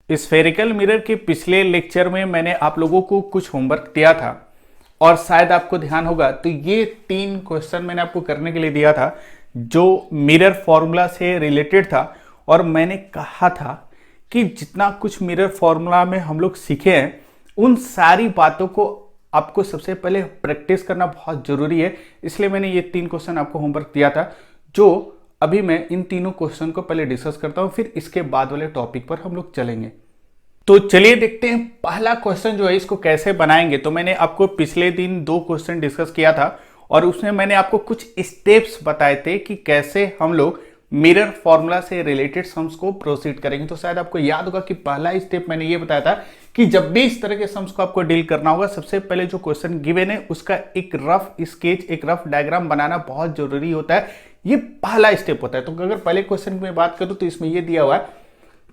Spherical mirror के पिछले lecture में मैंने आप लोगों को कुछ होमवर्क दिया था और शायद आपको ध्यान होगा, तो ये 3 क्वेश्चन मैंने आपको करने के लिए दिया था जो मिरर फॉर्मूला से रिलेटेड था। और मैंने कहा था कि जितना कुछ मिरर फॉर्मूला में हम लोग सीखे हैं उन सारी बातों को आपको सबसे पहले प्रैक्टिस करना बहुत जरूरी है। इसलिए मैंने ये 3 क्वेश्चन आपको होमवर्क दिया था, जो अभी मैं इन तीनों क्वेश्चन को पहले डिस्कस करता हूं, फिर इसके बाद वाले टॉपिक पर हम लोग चलेंगे। तो चलिए देखते हैं पहला क्वेश्चन जो है इसको कैसे बनाएंगे। तो मैंने आपको पिछले दिन 2 क्वेश्चन डिस्कस किया था और उसमें मैंने आपको कुछ स्टेप्स बताए थे कि कैसे हम लोग मिरर फॉर्मूला से रिलेटेड सम्स को प्रोसीड करेंगे। तो शायद आपको याद होगा कि पहला स्टेप मैंने ये बताया था कि जब भी इस तरह के सम्स को आपको डील करना होगा, सबसे पहले जो क्वेश्चन गिवन है उसका एक रफ स्केच, एक रफ डायग्राम बनाना बहुत जरूरी होता है। ये पहला स्टेप होता है। तो अगर पहले क्वेश्चन में बात करूं तो इसमें ये दिया हुआ है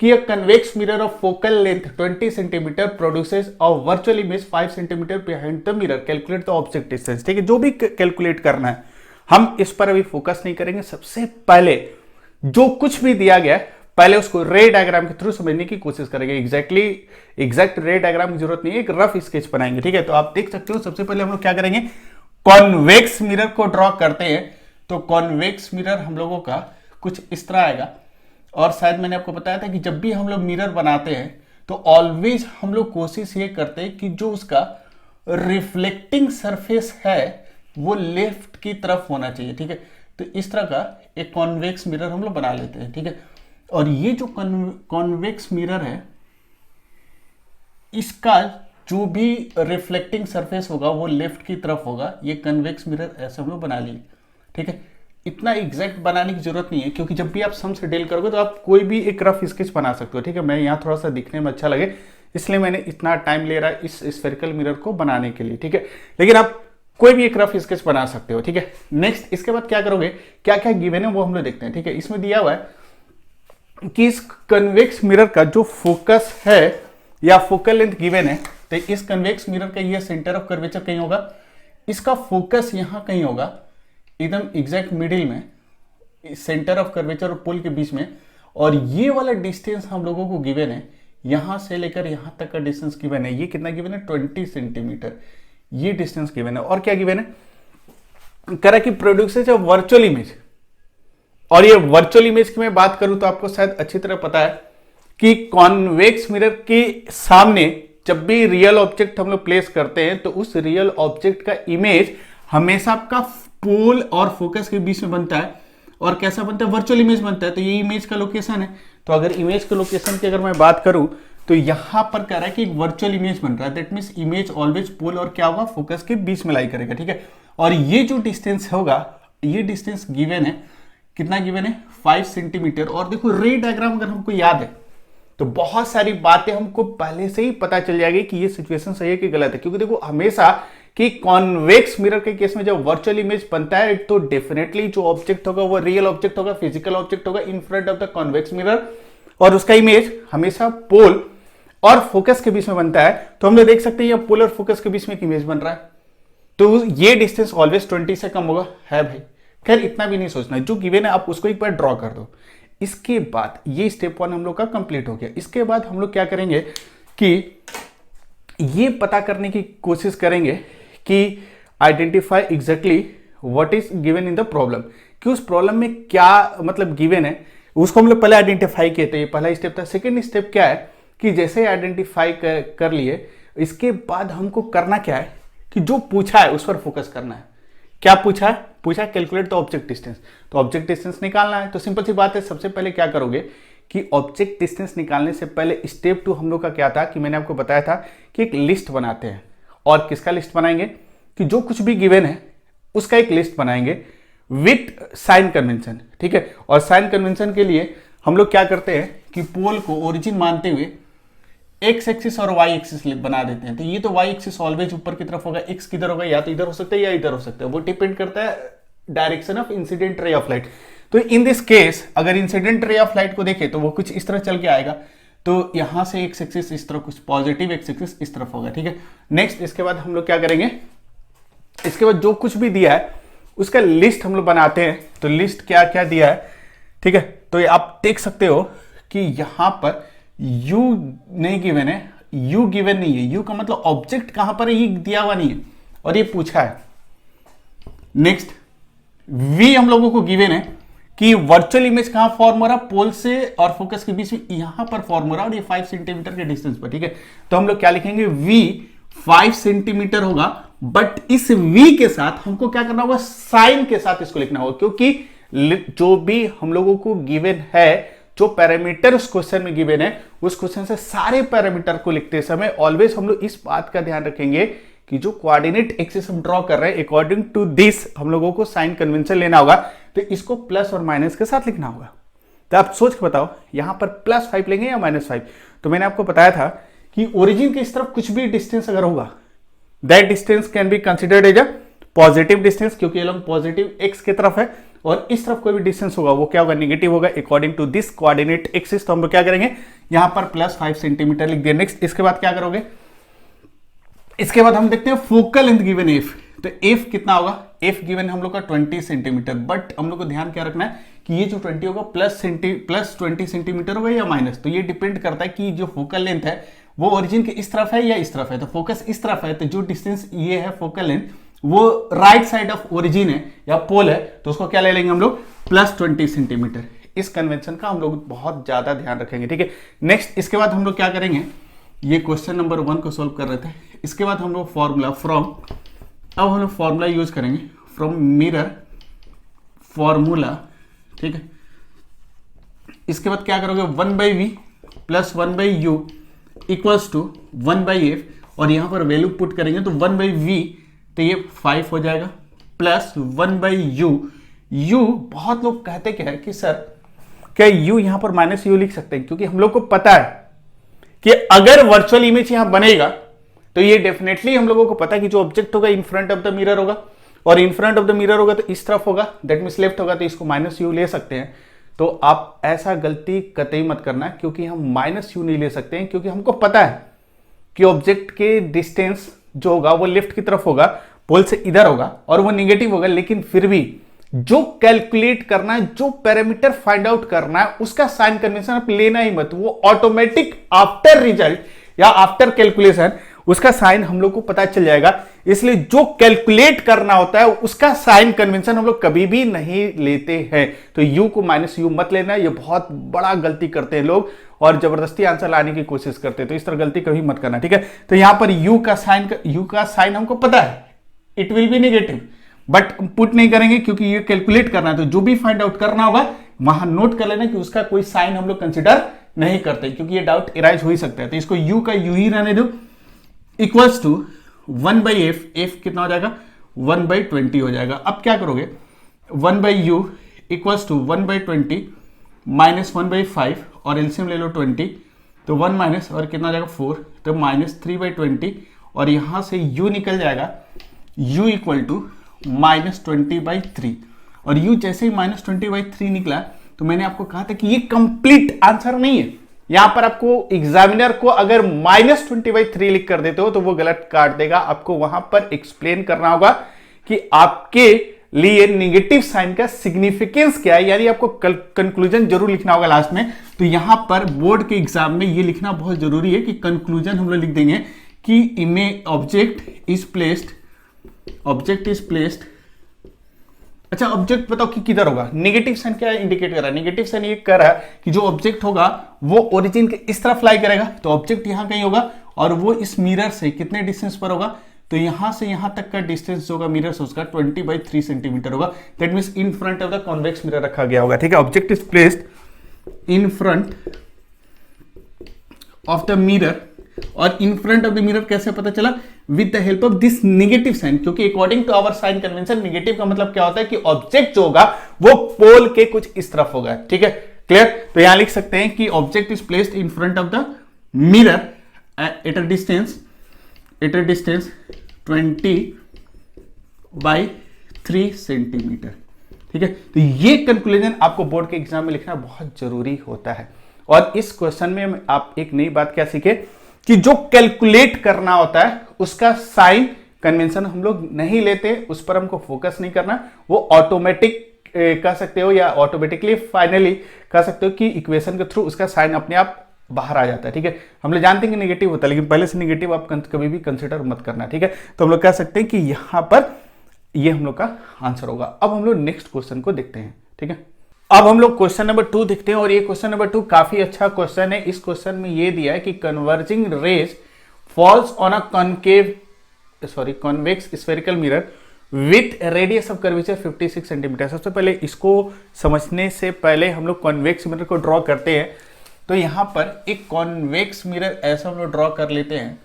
कि a convex mirror of focal length 20 cm produces a virtual image 5 cm behind the mirror. Calculate the object distance. ठीक है, जो भी कैलकुलेट करना है हम इस पर अभी फोकस नहीं करेंगे। सबसे पहले जो कुछ भी दिया गया है पहले उसको रे डायग्राम के थ्रू समझने की कोशिश करेंगे। एग्जैक्ट रे डायग्राम की जरूरत नहीं है, एक रफ स्केच बनाएंगे। ठीक है, तो आप देख सकते हो सबसे पहले हम लोग क्या करेंगे, कॉन्वेक्स मिरर को ड्रॉ करते हैं। तो कॉन्वेक्स मिरर हम लोगों का कुछ इस तरह आएगा। और शायद मैंने आपको बताया था कि जब भी हम लोग मिरर बनाते हैं तो ऑलवेज हम लोग कोशिश ये करते हैं कि जो उसका रिफ्लेक्टिंग सरफेस है वो लेफ्ट की तरफ होना चाहिए। ठीक है, तो इस तरह का एक कॉन्वेक्स मिरर हम लोग बना लेते हैं। ठीक है, और ये जो कॉन्वेक्स मिरर है इसका जो भी रिफ्लेक्टिंग सरफेस होगा वो लेफ्ट की तरफ होगा। ये कन्वेक्स मिरर ऐसे हम लोग बना लिए। ठीक है, इतना एग्जैक्ट बनाने की जरूरत नहीं है क्योंकि जब भी आप सम से डील करोगे तो आप कोई भी एक रफ स्केच बना सकते हो। ठीक है, मैं यहाँ थोड़ा सा दिखने में अच्छा लगे इसलिए मैंने इतना टाइम ले रहा है इस स्फेरिकल मिरर को बनाने के लिए। ठीक है, लेकिन आप कोई भी एक रफ स्केच बना सकते हो। ठीक है, नेक्स्ट इसके बाद क्या करोगे, क्या क्या गिवन है वो हम लोग देखते हैं। ठीक है, इसमें दिया हुआ है कि इस कन्वेक्स मिरर का जो फोकस है या फोकल लेंथ गिवन है, तो इस कन्वेक्स मिरर का ये सेंटर ऑफ कर्वेचर कहीं होगा, इसका फोकस यहां कहीं होगा एकदम एग्जैक्ट मिडिल में, सेंटर ऑफ कर्वेचर और पोल के बीच में। और ये वाला डिस्टेंस हम लोगों को गिवन है, यहां से लेकर यहां तक का डिस्टेंस गिवन है। ये कितना गिवन है, 20 सेंटीमीटर ये डिस्टेंस गिवन है। और क्या गिवन है, करा कि प्रोड्यूसेस अ वर्चुअल इमेज। और ये वर्चुअल इमेज की मैं बात करूं तो आपको शायद अच्छी तरह पता है कि कॉन्वेक्स मिरर के सामने जब भी रियल ऑब्जेक्ट हम लोग प्लेस करते हैं तो उस रियल ऑब्जेक्ट का इमेज हमेशा आपका पोल और फोकस के बीच में बनता है। और कैसा बनता है, वर्चुअल इमेज बनता है। तो ये इमेज का लोकेशन है। तो अगर इमेज के लोकेशन की अगर मैं बात करूं तो यहां पर कह रहा है कि एक वर्चुअल इमेज बन रहा है। दैट मींस इमेज ऑलवेज पोल और क्या होगा, फोकस के बीच में लाई करेगा। ठीक है, और ये जो डिस्टेंस होगा, ये डिस्टेंस गिवन है, कितना गिवन है, 5 सेंटीमीटर। और देखो रे डायग्राम अगर हमको याद है तो बहुत सारी बातें हमको पहले से ही पता चल जाएगी कि ये सिचुएशन सही है कि गलत है। क्योंकि देखो हमेशा कि कॉन्वेक्स मिरर के केस में जब वर्चुअल इमेज बनता है तो डेफिनेटली जो ऑब्जेक्ट होगा वो रियल ऑब्जेक्ट होगा, फिजिकल ऑब्जेक्ट होगा इन front of the convex mirror, और उसका इमेज हमेशा पोल और फोकस के बीच में बनता है। तो हम लोग देख सकते हैं ये पोल और फोकस के बीच में एक इमेज बन रहा है। तो ये डिस्टेंस ऑलवेज 20 से कम होगा, है भाई। खैर इतना भी नहीं सोचना, जो गिवन है आप उसको एक बार ड्रॉ कर दो। इसके बाद ये स्टेप 1 हम लोग का कंप्लीट हो गया। इसके बाद हम लोग क्या करेंगे कि ये पता करने की कोशिश करेंगे कि identify exactly what is given in the problem, कि उस प्रॉब्लम में क्या मतलब गिवन है उसको हम लोग पहले आइडेंटिफाई किए थे। ये पहला स्टेप था। सेकेंड स्टेप क्या है कि जैसे आइडेंटिफाई कर लिए, इसके बाद हमको करना क्या है कि जो पूछा है उस पर फोकस करना है। क्या पूछा है, पूछा कैलकुलेट द ऑब्जेक्ट डिस्टेंस। तो ऑब्जेक्ट डिस्टेंस निकालना है। तो सिंपल सी बात है, सबसे पहले क्या करोगे कि ऑब्जेक्ट डिस्टेंस निकालने से पहले स्टेप 2 हम लोग का क्या था कि मैंने आपको बताया था कि एक लिस्ट बनाते हैं। और किसका लिस्ट बनाएंगे कि जो कुछ भी गिवन है उसका एक लिस्ट बनाएंगे विथ साइन कन्वेंशन। ठीक है, और साइन कन्वेंशन के लिए हम लोग क्या करते हैं कि पोल को ओरिजिन मानते हुए एक्स एक्सिस और वाई एक्सिस बना देते हैं। तो ये तो वाई एक्सिस ऑलवेज ऊपर की तरफ होगा, एक्स किधर होगा, या तो इधर हो सकता है या इधर हो सकता है, वो डिपेंड करता है direction of incident ray of light. तो इन दिस केस अगर इंसिडेंट रे ऑफ लाइट को देखें तो वो कुछ इस तरह चल के आएगा। तो यहां से एक्स एक्सिस इस तरफ, कुछ पॉजिटिव एक्स एक्सिस इस तरफ होगा। ठीक है, नेक्स्ट इसके बाद हम लोग क्या करेंगे, इसके बाद जो कुछ भी दिया है उसका लिस्ट हम लोग बनाते हैं। तो लिस्ट क्या क्या दिया है, ठीक है, तो ये आप देख सकते हो कि यहां पर यू नहीं गिवन है, यू गिवन नहीं है, यू का मतलब ऑब्जेक्ट कहां पर है ये दिया हुआ नहीं है और ये पूछा है। नेक्स्ट वी हम लोगों को गिवन है कि वर्चुअल इमेज कहां फॉर्म हो रहा, पोल से और फोकस के बीच में यहां पर फॉर्म हो रहा और ये 5 सेंटीमीटर के डिस्टेंस पर, ठीक है। तो हम लोग क्या लिखेंगे, v 5 सेंटीमीटर होगा, बट इस v के साथ हमको क्या करना होगा, साइन के साथ इसको लिखना होगा, क्योंकि जो भी हम लोगों को गिवन है, जो पैरामीटर उस क्वेश्चन में गिवन है, उस क्वेश्चन से सारे पैरामीटर को लिखते समय ऑलवेज हम लोग इस बात का ध्यान रखेंगे कि जो कोऑर्डिनेट एक्सिस हम ड्रॉ कर रहे हैं अकॉर्डिंग टू दिस हम लोगों को साइन कन्वेंशन लेना होगा, तो इसको प्लस और माइनस के साथ लिखना होगा। तो आप सोच के बताओ यहां पर +5 लेंगे या -5। तो मैंने आपको बताया था कि ओरिजिन की इस तरफ कुछ भी डिस्टेंस अगर होगा, that distance can be considered as a positive distance, क्योंकि ये पॉजिटिव एक्स की तरफ है, और इस तरफ कोई भी डिस्टेंस होगा वो क्या होगा, नेगेटिव होगा according to this coordinate axis. तो हम लोग क्या करेंगे, यहां पर +5 सेंटीमीटर लिख दिया। नेक्स्ट इसके बाद क्या करोगे, इसके बाद हम देखते हैं फोकल लेंथ गिवन एफ। तो एफ कितना होगा, एफ गिवन हम लोग का 20 सेंटीमीटर, बट हम लोग को ध्यान क्या रखना है कि ये जो 20 होगा +20 सेंटीमीटर होगा या माइनस, तो ये डिपेंड करता है कि जो फोकल लेंथ है वो ओरिजिन के इस तरफ है या इस तरफ है। तो फोकस इस तरफ है, तो जो डिस्टेंस ये है फोकल लेंथ वो राइट साइड ऑफ ओरिजिन है या पोल है, तो उसको क्या ले लेंगे हम लोग, +20 सेंटीमीटर। इस कन्वेंशन का हम लोग बहुत ज्यादा ध्यान रखेंगे, ठीक है। नेक्स्ट इसके बाद हम लोग क्या करेंगे, ये क्वेश्चन नंबर 1 को सॉल्व कर रहे थे, इसके बाद हम लोग फॉर्मूला अब हम लोग फॉर्मूला यूज करेंगे फ्रॉम मिरर फॉर्मूला, ठीक है। इसके बाद क्या करोगे, 1/v + 1/u equals to 1/f, और यहां पर वैल्यू पुट करेंगे तो 1/v तो ये 5 हो जाएगा, प्लस 1/u। u बहुत लोग कहते क्या है कि सर क्या u यहां पर -u लिख सकते हैं, क्योंकि हम लोग को पता है कि अगर वर्चुअल इमेज यहां बनेगा तो ये डेफिनेटली हम लोगों को पता है कि जो ऑब्जेक्ट होगा इन फ्रंट ऑफ द मिरर होगा, और in front of the mirror होगा तो इस तरफ होगा, दैट मींस लेफ्ट होगा, तो इसको -u ले सकते हैं। तो आप ऐसा गलती कतई मत करना, क्योंकि हम -u नहीं ले सकते हैं, क्योंकि हमको पता है कि ऑब्जेक्ट के डिस्टेंस जो होगा वो लेफ्ट की तरफ होगा, पोल से इधर होगा और वो नेगेटिव होगा, लेकिन फिर भी जो कैलकुलेट करना है, जो पैरामीटर फाइंड आउट करना है, उसका साइन कन्वेंशन आप लेना ही मत, वो ऑटोमेटिक आफ्टर रिजल्ट या आफ्टर कैलकुलेशन उसका साइन हम लोग को पता चल जाएगा। इसलिए जो कैलकुलेट करना होता है उसका साइन कन्वेंशन हम लोग कभी भी नहीं लेते हैं। तो u को -u मत लेना, ये बहुत बड़ा गलती करते हैं लोग और जबरदस्ती आंसर लाने की कोशिश करते हैं, तो इस तरह गलती कभी मत करना, ठीक है। तो यहां पर u का साइन हमको पता है, it will be negative, but put नहीं करेंगे क्योंकि ये कैलकुलेट करना है। तो जो भी फाइंड आउट करना होगा वहां नोट कर लेना कि उसका कोई साइन हम लोग कंसिडर नहीं करते, क्योंकि ये डाउट एराइज हो ही सकता है। तो इसको u का u ही रहने दो, इक्वल्स टू 1/f, f कितना हो जाएगा, 1/20 हो जाएगा। अब क्या करोगे, 1/u इक्वल्स टू 1/20 माइनस 1/5 और एलसीएम ले लो 20, तो 1 माइनस और कितना हो जाएगा 4, तो -3/20, और यहां से u निकल जाएगा, u इक्वल टू -20/3, और u जैसे ही -20/3 निकला तो मैंने आपको कहा था कि ये कंप्लीट आंसर नहीं है। यहां पर आपको एग्जामिनर को अगर -20/3 लिख कर देते हो तो वो गलत काट देगा, आपको वहां पर एक्सप्लेन करना होगा कि आपके लिए नेगेटिव साइन का सिग्निफिकेंस क्या है, यानी आपको कंक्लूजन जरूर लिखना होगा लास्ट में। तो यहां पर बोर्ड के एग्जाम में ये लिखना बहुत जरूरी है कि कंक्लूजन हम लोग लिख देंगे कि इमेज ऑब्जेक्ट इज प्लेस्ड। अच्छा ऑब्जेक्ट बताओ कि किधर होगा, नेगेटिव साइन क्या इंडिकेट कर रहा है, नेगेटिव साइन ये कर रहा है कि जो ऑब्जेक्ट होगा वो ओरिजिन के इस तरफ फ्लाई करेगा, तो ऑब्जेक्ट यहां कहीं होगा और वो इस मिरर से कितने डिस्टेंस पर होगा, तो यहां से यहां तक का डिस्टेंस जो होगा मिरर से उसका 20/3 सेंटीमीटर होगा, that means in front of the convex mirror रखा गया होगा, ठीक है। Object is placed in front of the mirror, और in front of the mirror कैसे पता चला, with the help of this negative sign, क्योंकि according to our sign convention negative का मतलब क्या होता है कि ऑब्जेक्ट जो होगा वो पोल के कुछ इस तरफ होगा, ठीक है, क्लियर। तो यहां लिख सकते हैं कि object is placed in front of the mirror at a distance 20/3 centimetre, ठीक है। तो ये कंक्लूजन आपको बोर्ड के एग्जाम में लिखना बहुत जरूरी होता है। और इस क्वेश्चन में आप एक नई बात क्या सीखे कि जो कैलकुलेट करना होता है उसका साइन कन्वेंशन हम लोग नहीं लेते, उस पर हमको फोकस नहीं करना, वो ऑटोमेटिक कह सकते हो या ऑटोमेटिकली फाइनली कह सकते हो कि इक्वेशन के थ्रू उसका साइन अपने आप बाहर आ जाता है। ठीक है, हम लोग जानते हैं कि नेगेटिव होता है, लेकिन पहले से नेगेटिव आप कभी भी कंसिडर मत करना। ठीक है, तो हम लोग कह सकते हैं कि यहां पर ये हम लोग का आंसर होगा। अब हम लोग नेक्स्ट क्वेश्चन को देखते हैं। ठीक है, अब हम लोग क्वेश्चन नंबर 2 देखते हैं, और ये क्वेश्चन नंबर 2 काफी अच्छा क्वेश्चन है। इस क्वेश्चन में ये दिया है कि converging rays falls on a convex spherical mirror with radius of curvature 56 centimetre. सबसे पहले इसको समझने से पहले हम लोग कॉन्वेक्स मिरर को ड्रॉ करते हैं। तो यहां पर एक कॉन्वेक्स मिरर ऐसा हम लोग ड्रॉ कर लेते हैं,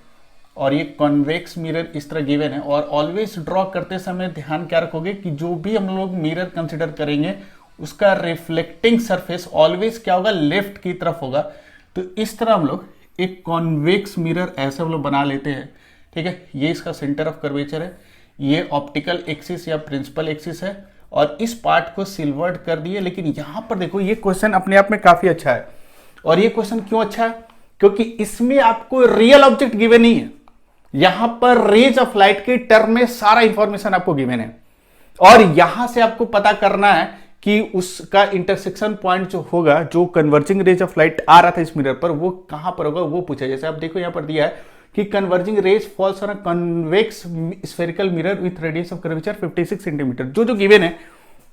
और ये कॉन्वेक्स मिरर इस तरह गिवन है। और ऑलवेज ड्रॉ करते समय ध्यान क्या रखोगे कि जो भी हम लोग मिरर कंसिडर करेंगे उसका रिफ्लेक्टिंग सरफेस ऑलवेज क्या होगा, लेफ्ट की तरफ होगा। तो इस तरह हम लोग एक कॉन्वेक्स मिरर ऐसा हम लोग बना लेते हैं। ठीक है, ये इसका सेंटर ऑफ कर्वेचर है, ये ऑप्टिकल एक्सिस या प्रिंसिपल एक्सिस है, और इस पार्ट को सिल्वर्ड कर दिए। लेकिन यहां पर देखो, ये क्वेश्चन अपने आप में काफी अच्छा है। और ये क्वेश्चन क्यों अच्छा है? क्योंकि इसमें आपको रियल ऑब्जेक्ट गिवन नहीं है, यहां पर रेज ऑफ लाइट के टर्म में सारा इंफॉर्मेशन आपको गिवन है, और यहां से आपको पता करना है कि उसका इंटरसेक्शन पॉइंट जो होगा, जो कन्वर्जिंग रेज ऑफ लाइट आ रहा था इस मिरर पर, वो कहां पर होगा वो पूछा। जैसे आप देखो यहां पर दिया है कि converging rays falls on a convex spherical mirror with radius of curvature 56 centimetre. जो गिवन है,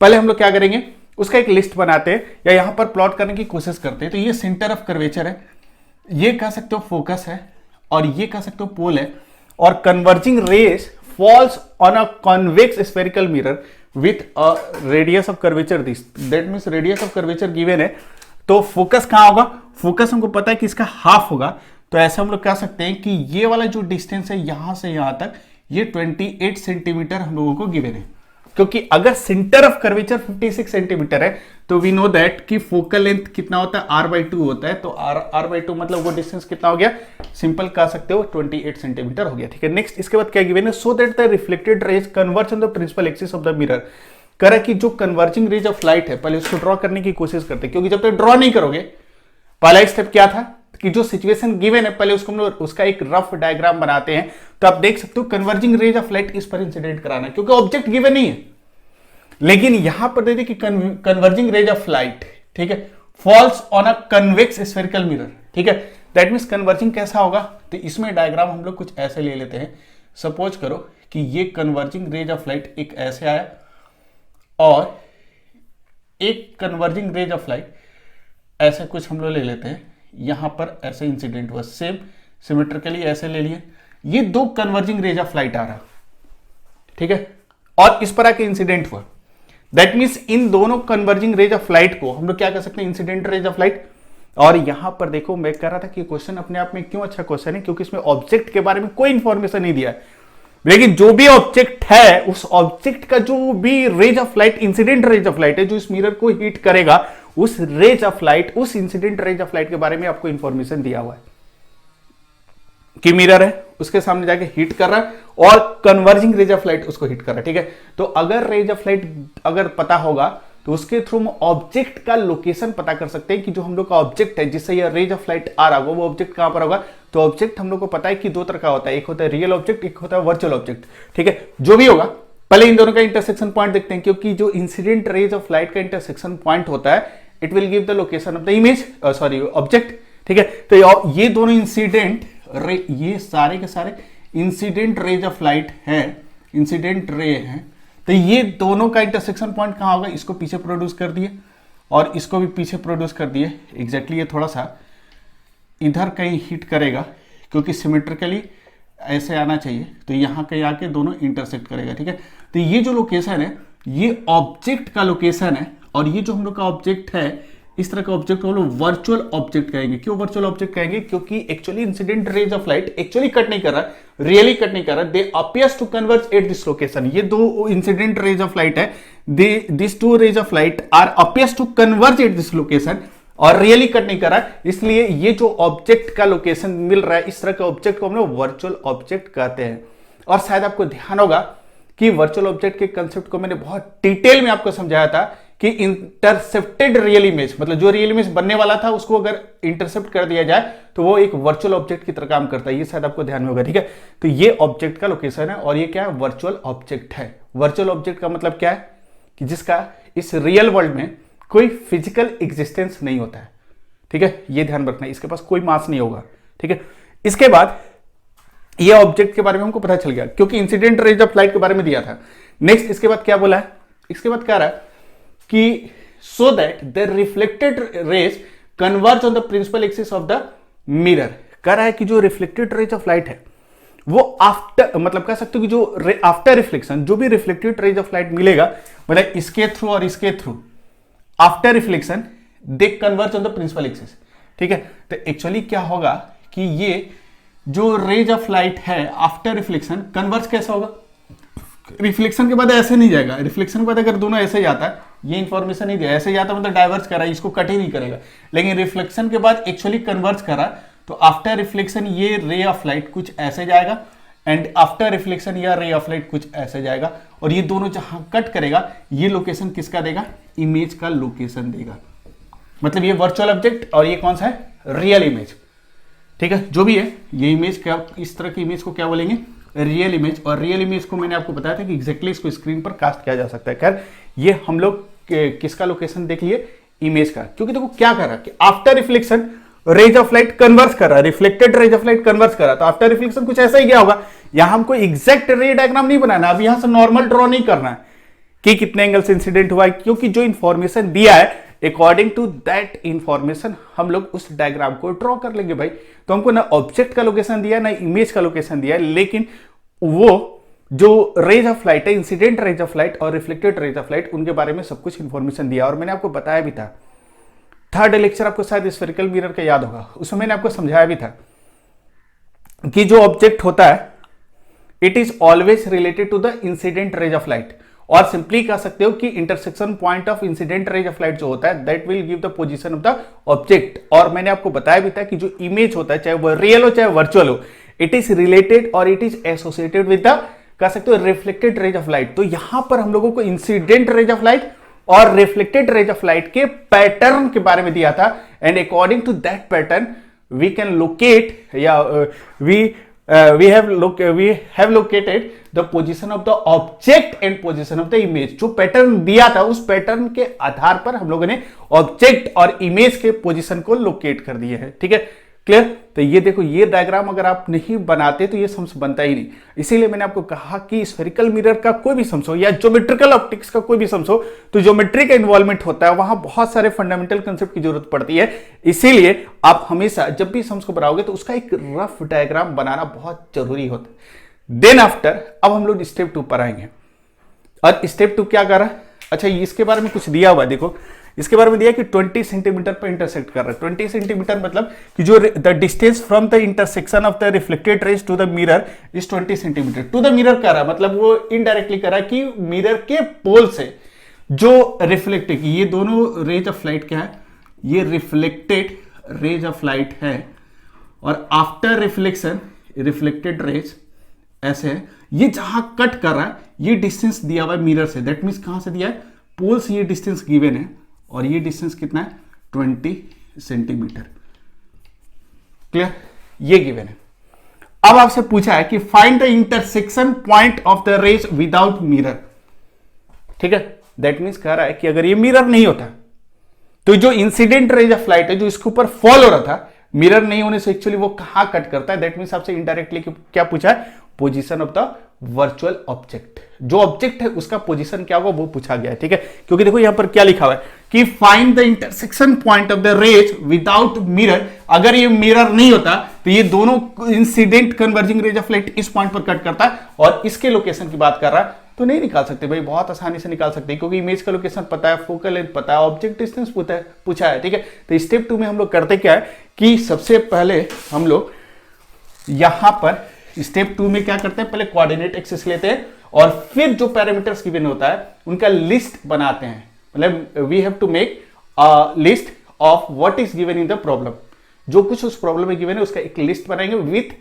पहले हम लोग क्या करेंगे, उसका एक लिस्ट बनाते हैं या यहां पर प्लॉट करने की कोशिश करते हैं। तो ये सेंटर ऑफ कर्वेचर है, ये कह सकते हो फोकस है, और ये कह सकते हो पोल है। और converging rays falls on a convex spherical mirror with a radius of curvature this, that means radius of curvature given है। तो फोकस कहां होगा? फोकस हमको पता है कि इसका हाफ होगा। तो ऐसा हम लोग कह सकते हैं कि ये वाला जो डिस्टेंस है यहां से यहां तक, ये 28 सेंटीमीटर हम लोगों को गिवन है। क्योंकि अगर सेंटर ऑफ कर्वेचर 56 सेंटीमीटर है, तो वी नो दैट कि फोकल लेंथ कितना होता है, r/2 होता है। तो r/2 मतलब वो डिस्टेंस कितना हो गया, सिंपल कह सकते हो 28 सेंटीमीटर हो गया। ठीक है, नेक्स्ट इसके बाद क्या गिवन है, so that the reflected rays converge on the principal axis of the mirror. करा कि जो कन्वर्जिंग रेज ऑफ लाइट है, पहले उसको ड्रॉ करने की कोशिश करते हैं, क्योंकि जब तक ड्रॉ नहीं करोगे, पहला स्टेप क्या था कि जो सिचुएशन गिवन है, पहले उसको हम लोग उसका एक रफ डायग्राम बनाते हैं। तो आप देख सकते हो कन्वर्जिंग रेज ऑफ लाइट इस पर इंसिडेंट कराना है, क्योंकि ऑब्जेक्ट गिवन नहीं है। लेकिन यहां पर देखिए कि कन्वर्जिंग रेज ऑफ लाइट, ठीक है, falls on a convex spherical mirror. ठीक है, दैट मींस कन्वर्जिंग कैसा होगा, तो इसमें डायग्राम हम लोग कुछ ऐसे ले लेते हैं। सपोज करो कि ये कन्वर्जिंग रेज ऑफ लाइट एक ऐसे आया, और एक कन्वर्जिंग रेज ऑफ लाइट ऐसे कुछ हम लोग ले लेते हैं, यहां पर ऐसे इंसिडेंट हुआ, सेम सिमेट्रिकली ऐसे ले लिए। ये दो कन्वर्जिंग रेज ऑफ लाइट आ रहा, ठीक है, और इस पर आके इंसिडेंट हुआ। दैट मींस इन दोनों कन्वर्जिंग रेज ऑफ लाइट को हम लोग क्या कर सकते हैं, इंसिडेंट रेज ऑफ लाइट। और यहां पर देखो, मैं कह रहा था कि क्वेश्चन अपने आप में क्यों अच्छा क्वेश्चन है, क्योंकि इसमें ऑब्जेक्ट के बारे में कोई इंफॉर्मेशन नहीं दिया है, लेकिन जो भी ऑब्जेक्ट है, उस ऑब्जेक्ट का जो भी rays of light, incident rays of light है, जो इस मिरर को हिट करेगा, उस रेज ऑफ लाइट, उस इंसिडेंट रेज ऑफ लाइट के बारे में आपको इंफॉर्मेशन दिया हुआ है कि मिरर है, उसके सामने जाके हिट कर रहा है, और कन्वर्जिंग रेज ऑफ लाइट उसको हिट कर रहा है। ठीक है, तो अगर रेज ऑफ लाइट अगर पता होगा, तो उसके थ्रू हम ऑब्जेक्ट का लोकेशन पता कर सकते हैं कि जो हम लोग का ऑब्जेक्ट है, जिससे ये रेज ऑफ लाइट आ रहा होगा, वो ऑब्जेक्ट कहां पर होगा। तो ऑब्जेक्ट हम लोग को पता है कि दो तरह का होता है, एक होता है रियल ऑब्जेक्ट, एक होता है वर्चुअल ऑब्जेक्ट। ठीक है, जो भी होगा, पहले इन दोनों का इंटरसेक्शन पॉइंट देखते हैं, क्योंकि जो इंसिडेंट रेज ऑफ लाइट का इंटरसेक्शन पॉइंट होता है, it will give the location of the image, sorry object. ठीक है, तो ये दोनों इंसिडेंट ये सारे के सारे इंसिडेंट रेज ऑफ लाइट है, इंसिडेंट रे है। तो ये दोनों का इंटरसेक्शन पॉइंट कहां होगा, इसको पीछे प्रोड्यूस कर दिए और इसको भी पीछे प्रोड्यूस कर दिए। एग्जैक्टली ये थोड़ा सा इधर कहीं हिट करेगा, क्योंकि सिमेट्रिकली ऐसे आना चाहिए, तो यहां कहीं आके दोनों इंटरसेक्ट करेगा। ठीक है, तो ये जो लोकेशन है, ये ऑब्जेक्ट का लोकेशन है, और ये जो हम लोग का ऑब्जेक्ट है, इस तरह का ऑब्जेक्ट को हम लोग वर्चुअल ऑब्जेक्ट कहेंगे। क्यों वर्चुअल ऑब्जेक्ट कहेंगे, क्योंकि actually incident rays of light actually cut नहीं कर रहा, रियली कट नहीं कर रहा, they appears to converge at this location. ये दो इंसिडेंट रेज ऑफ लाइट है, this two rays of light are appears to converge at this location, और रियली कट नहीं कर रहा, इसलिए ये जो ऑब्जेक्ट का लोकेशन मिल रहा है, इस तरह के ऑब्जेक्ट को हम लोग वर्चुअल ऑब्जेक्ट कहते हैं। और शायद आपको ध्यान होगा कि वर्चुअल ऑब्जेक्ट के कंसेप्ट को मैंने बहुत डिटेल में आपको समझाया था कि इंटरसेप्टेड रियल इमेज, मतलब जो रियल इमेज बनने वाला था, उसको अगर इंटरसेप्ट कर दिया जाए तो वो एक वर्चुअल ऑब्जेक्ट की तरह काम करता है। ये शायद आपको ध्यान में होगा। ठीक है, तो ये ऑब्जेक्ट का लोकेशन है, और ये क्या है, वर्चुअल ऑब्जेक्ट है। वर्चुअल ऑब्जेक्ट का मतलब क्या है कि जिसका इस रियल वर्ल्ड में कोई फिजिकल एग्जिस्टेंस नहीं होता है। ठीक है, ये ध्यान रखना, इसके पास कोई मास नहीं होगा। ठीक है, इसके बाद ये ऑब्जेक्ट के बारे में हमको पता चल गया क्योंकि इंसिडेंट रेज ऑफ लाइट के बारे में दिया था। नेक्स्ट इसके बाद क्या बोला है, इसके बाद क्या रहा है कि so that the reflected rays converge on the principal axis of the mirror. कह रहा है कि जो रिफ्लेक्टेड रेज ऑफ लाइट है वो आफ्टर, मतलब कह सकते हो कि जो आफ्टर रिफ्लेक्शन जो भी रिफ्लेक्टेड रेज ऑफ लाइट मिलेगा, मतलब इसके थ्रू और इसके through, after reflection they converge on the principal axis. ठीक है, तो एक्चुअली क्या होगा कि ये जो रेज ऑफ लाइट है आफ्टर रिफ्लेक्शन कन्वर्ज कैसा होगा, रिफ्लेक्शन के बाद ऐसे नहीं जाएगा, रिफ्लेक्शन के बाद अगर दोनों ऐसे जाता है, ये इंफॉर्मेशन नहीं दिया, ऐसे जाता मतलब डाइवर्स कर रहा है, इसको कट ही नहीं करेगा, लेकिन रिफ्लेक्शन के बाद एक्चुअली कन्वर्ज करा, तो आफ्टर रिफ्लेक्शन ये रे ऑफ लाइट कुछ ऐसे जाएगा एंड आफ्टर रिफ्लेक्शन या रे ऑफ लाइट कुछ ऐसे जाएगा, और ये दोनों जहां कट करेगा ये लोकेशन किसका देगा, इमेज का लोकेशन देगा। मतलब ये वर्चुअल ऑब्जेक्ट और ये कौन सा है, रियल इमेज। ठीक है, जो भी है ये इमेज क्या, इस तरह की इमेज को क्या बोलेंगे, रियल इमेज। और रियल इमेज को मैंने आपको बताया था कि एग्जैक्टली इसको स्क्रीन पर कास्ट किया जा सकता है। खैर ये हम लोग किसका लोकेशन देख लिए, इमेज का, क्योंकि देखो क्या कर रहा है कि after reflection rays of light converse कर रहा है, reflected rays of light converse कर रहा है, तो आफ्टर रिफ्लेक्शन कुछ ऐसा ही क्या होगा। यहां हमको एग्जैक्ट रे डायग्राम नहीं बनाना, अब यहां से नॉर्मल ड्रॉ नहीं करना है कि कितने एंगल से इंसिडेंट हुआ है, क्योंकि जो इंफॉर्मेशन दिया है अकॉर्डिंग टू दैट इंफॉर्मेशन हम लोग उस डायग्राम को ड्रॉ कर लेंगे भाई। तो हमको ना ऑब्जेक्ट का लोकेशन दिया ना इमेज का लोकेशन दिया, लेकिन वो जो रेज ऑफ लाइट है, इंसिडेंट रेज ऑफ लाइट और रिफ्लेक्टेड रेज ऑफ लाइट, उनके बारे में सब कुछ इंफॉर्मेशन दिया। और मैंने आपको बताया भी था, थर्ड लेक्चर आपको शायद स्फेरिकल मिरर का याद होगा, उसमें मैंने आपको समझाया भी था कि जो ऑब्जेक्ट होता है it is always related to the incident rays of light, और सिंपली कह सकते हो कि intersection point of incident rays of light जो होता है that will give the position of the object. और मैंने आपको बताया भी था कि जो इमेज होता है, चाहे वो रियल हो चाहे वर्चुअल हो, इट इज रिलेटेड और it is associated with the, कह सकते हो, रिफ्लेक्टेड रेज ऑफ लाइट। तो यहां पर हम लोगों को इंसिडेंट रेज ऑफ लाइट और रिफ्लेक्टेड रेज ऑफ लाइट के पैटर्न के बारे में दिया था, and according to that pattern we can locate या we have located the position of the object and position of the image। जो पैटर्न दिया था उस पैटर्न के आधार पर हम लोगों ने ऑब्जेक्ट और इमेज के पोजीशन को लोकेट कर दिए है। ठीक है, क्लियर। तो ये देखो, ये डायग्राम अगर आप नहीं बनाते तो ये सम्स बनता ही नहीं। इसीलिए मैंने आपको कहा कि स्फेरिकल मिरर का कोई भी सम्स हो या ज्योमेट्रिकल ऑप्टिक्स का कोई भी सम्स हो, तो ज्योमेट्री का इन्वॉल्वमेंट होता है, वहां बहुत सारे फंडामेंटल कंसेप्ट की जरूरत पड़ती है। इसीलिए आप हमेशा जब भी सम्स को बनाओगे तो उसका एक रफ डायग्राम बनाना बहुत जरूरी होता है। देन आफ्टर अब हम लोग स्टेप 2 पर आएंगे, और स्टेप 2 क्या कर रहा है, अच्छा इसके बारे में कुछ दिया हुआ है, देखो इसके बारे में दिया कि 20 सेंटीमीटर पर इंटरसेक्ट कर रहा है। 20 सेंटीमीटर मतलब कि जो the distance from the intersection of the reflected rays to the mirror is 20 centimetre. To the mirror कर रहा है मतलब वो इनडायरेक्टली कर रहा है कि मिरर के पोल से जो रिफ्लेक्ट, ये दोनों रेज ऑफ लाइट क्या है, ये रिफ्लेक्टेड रेज ऑफ लाइट है, और आफ्टर रिफ्लेक्शन रिफ्लेक्टेड रेज ऐसे है, ये जहां कट कर रहा है ये डिस्टेंस दिया हुआ है मिरर से, दैट मीन्स कहां से दिया है, पोल से ये डिस्टेंस गिवन है, और ये डिस्टेंस कितना है 20 सेंटीमीटर। क्लियर, ये गिवन है। अब आपसे पूछा है कि find the intersection point of the rays without mirror. ठीक है, दैट मीन्स कह रहा है कि अगर ये मिरर नहीं होता तो जो इंसिडेंट रेज ऑफ लाइट है जो इसके ऊपर फॉल हो रहा था, मिरर नहीं होने से एक्चुअली वो कहां कट करता है, दैट मीन्स आपसे इनडायरेक्टली क्या पूछा है, position of the virtual object. जो ऑब्जेक्ट है उसका पोजीशन क्या होगा वो पूछा गया है। ठीक है, क्योंकि देखो यहां पर क्या लिखा हुआ है कि find the intersection point of the rays without mirror. अगर ये मिरर नहीं होता तो ये दोनों incident converging rays of light इस पॉइंट पर कट करता है, और इसके लोकेशन की बात कर रहा है तो नहीं निकाल सकते भाई, बहुत आसानी से निकाल सकते हैं, क्योंकि इमेज का लोकेशन पता है, फोकल लेंथ पता है, ऑब्जेक्ट डिस्टेंस पूछा है। ठीक है, तो स्टेप 2 में हम लोग करते क्या है कि सबसे पहले हम लोग यहां पर स्टेप 2 में क्या करते हैं, पहले कोऑर्डिनेट एक्सिस लेते हैं और फिर जो पैरामीटर्स गिवन होता है उनका लिस्ट बनाते हैं। मतलब we have to make a list of what is given in the problem, जो कुछ उस प्रॉब्लम में गिवन है उसका एक लिस्ट बनाएंगे with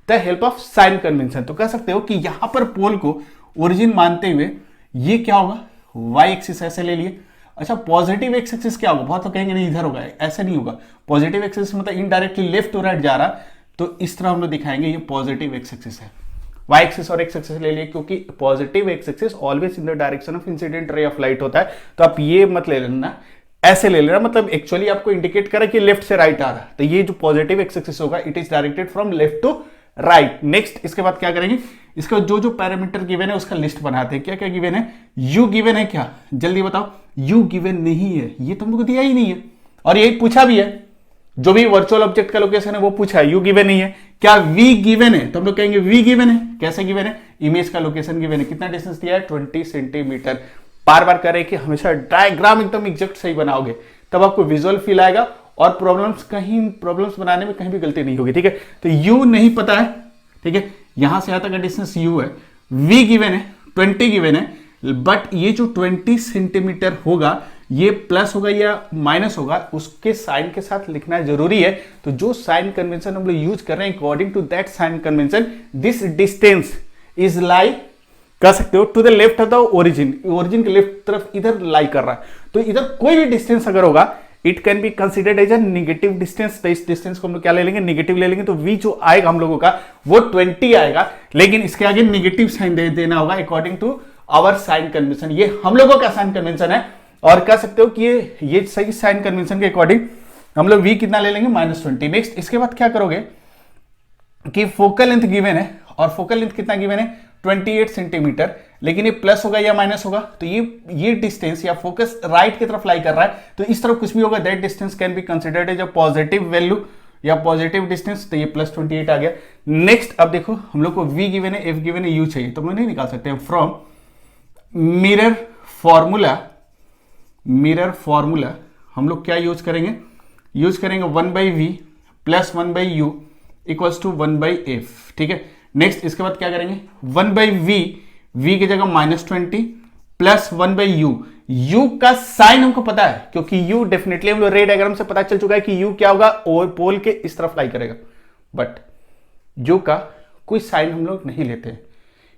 the help of sine convention. तो कह सकते हो कि यहां पर पोल को ओरिजिन मानते हुए ये क्या होगा, वाई एक्सिस ऐसे ले लिए। अच्छा, पॉजिटिव एक्स एक्सिस क्या होगा, बहुत तो कहेंगे नहीं इधर होगा, ऐसे नहीं होगा। पॉजिटिव एक्सिस मतलब इनडायरेक्टली लेफ्ट टू राइट जा रहा, तो इस तरह हम लोग दिखाएंगे ये पॉजिटिव एक्स एक्सिस है। वाई एक्सिस और एक्स एक्सिस ले लिए, क्योंकि positive X axis always in the direction of incident ray of light होता है, तो आप ये मत ले लेना ऐसे ले लेना, मतलब एक्चुअली आपको इंडिकेट करा कि लेफ्ट से राइट आ रहा है, तो ये जो पॉजिटिव एक्स एक्सिस होगा it is directed from left to right. Next इसके बाद क्या करेंगे, इसका जो जो पैरामीटर गिवन है उसका लिस्ट बनाते हैं। क्या क्या गिवन है, यू गिवन है क्या, जल्दी बताओ। यू गिवन नहीं है, ये तो हमको दिया ही नहीं है, और यही पूछा भी है, जो भी वर्चुअल ऑब्जेक्ट का लोकेशन है वो पूछा है, यू गिवन नहीं है। क्या वी गिवन है, तो हम लोग कहेंगे वी गिवन है। कैसे गिवन है, इमेज का लोकेशन गिवन है, कितना डिस्टेंस दिया है 20 सेंटीमीटर। बार बार करें कि हमेशा डायग्राम एकदम एग्जैक्ट सही बनाओगे, तब आपको विजुअल फील आएगा और प्रॉब्लम्स बनाने में कहीं भी गलती नहीं होगी। ठीक है, तो यू नहीं पता है, ठीक है, यहां से यहां तक का डिस्टेंस यू है, वी गिवन है 20 गिवन है, बट ये जो 20 सेंटीमीटर होगा ये प्लस होगा या माइनस होगा, उसके साइन के साथ लिखना जरूरी है। तो जो साइन कन्वेंशन हम लोग यूज कर रहे हैं, according to that sign convention this distance is lie, कह सकते हो to the left of the origin, origin के लेफ्ट तरफ इधर लाई कर रहा है। तो इधर कोई भी डिस्टेंस अगर होगा it can be considered as a negative distance. तो इस डिस्टेंस को हम लोग क्या ले लेंगे, नेगेटिव ले लेंगे। तो v जो आएगा हम लोगों का वो 20 आएगा, लेकिन इसके आगे नेगेटिव साइन दे देना होगा according to our sign convention. ये हम लोगों का साइन कन्वेंशन है, और कह सकते हो कि ये सही साइन कन्वेंशन के अकॉर्डिंग हम लोग v कितना ले लेंगे, -20। नेक्स्ट इसके बाद क्या करोगे कि फोकल लेंथ गिवन है, और फोकल लेंथ कितना गिवन है 28 सेंटीमीटर, लेकिन ये प्लस होगा या माइनस होगा। तो ये डिस्टेंस या फोकस राइट की तरफ लाई कर रहा है, तो इस तरफ कुछ भी होगा that distance can be considered as a positive value या पॉजिटिव डिस्टेंस। तो ये +28 आ गया। नेक्स्ट अब देखो हम लोग को v गिवन है, f गिवन है, u चाहिए, तो हम नहीं निकाल सकते हैं। फ्रॉम मिरर फॉर्मूला हम लोग क्या यूज करेंगे, 1/v + 1/u = 1/f। ठीक है, नेक्स्ट इसके बाद क्या करेंगे, 1/v, v की जगह -20 + 1/u। u का साइन हमको पता है, क्योंकि u डेफिनेटली हम लोग रे डायग्राम से पता चल चुका है कि u क्या होगा, और पोल के इस तरफ लाई करेगा। बट u का कोई साइन हम लोग नहीं लेते हैं,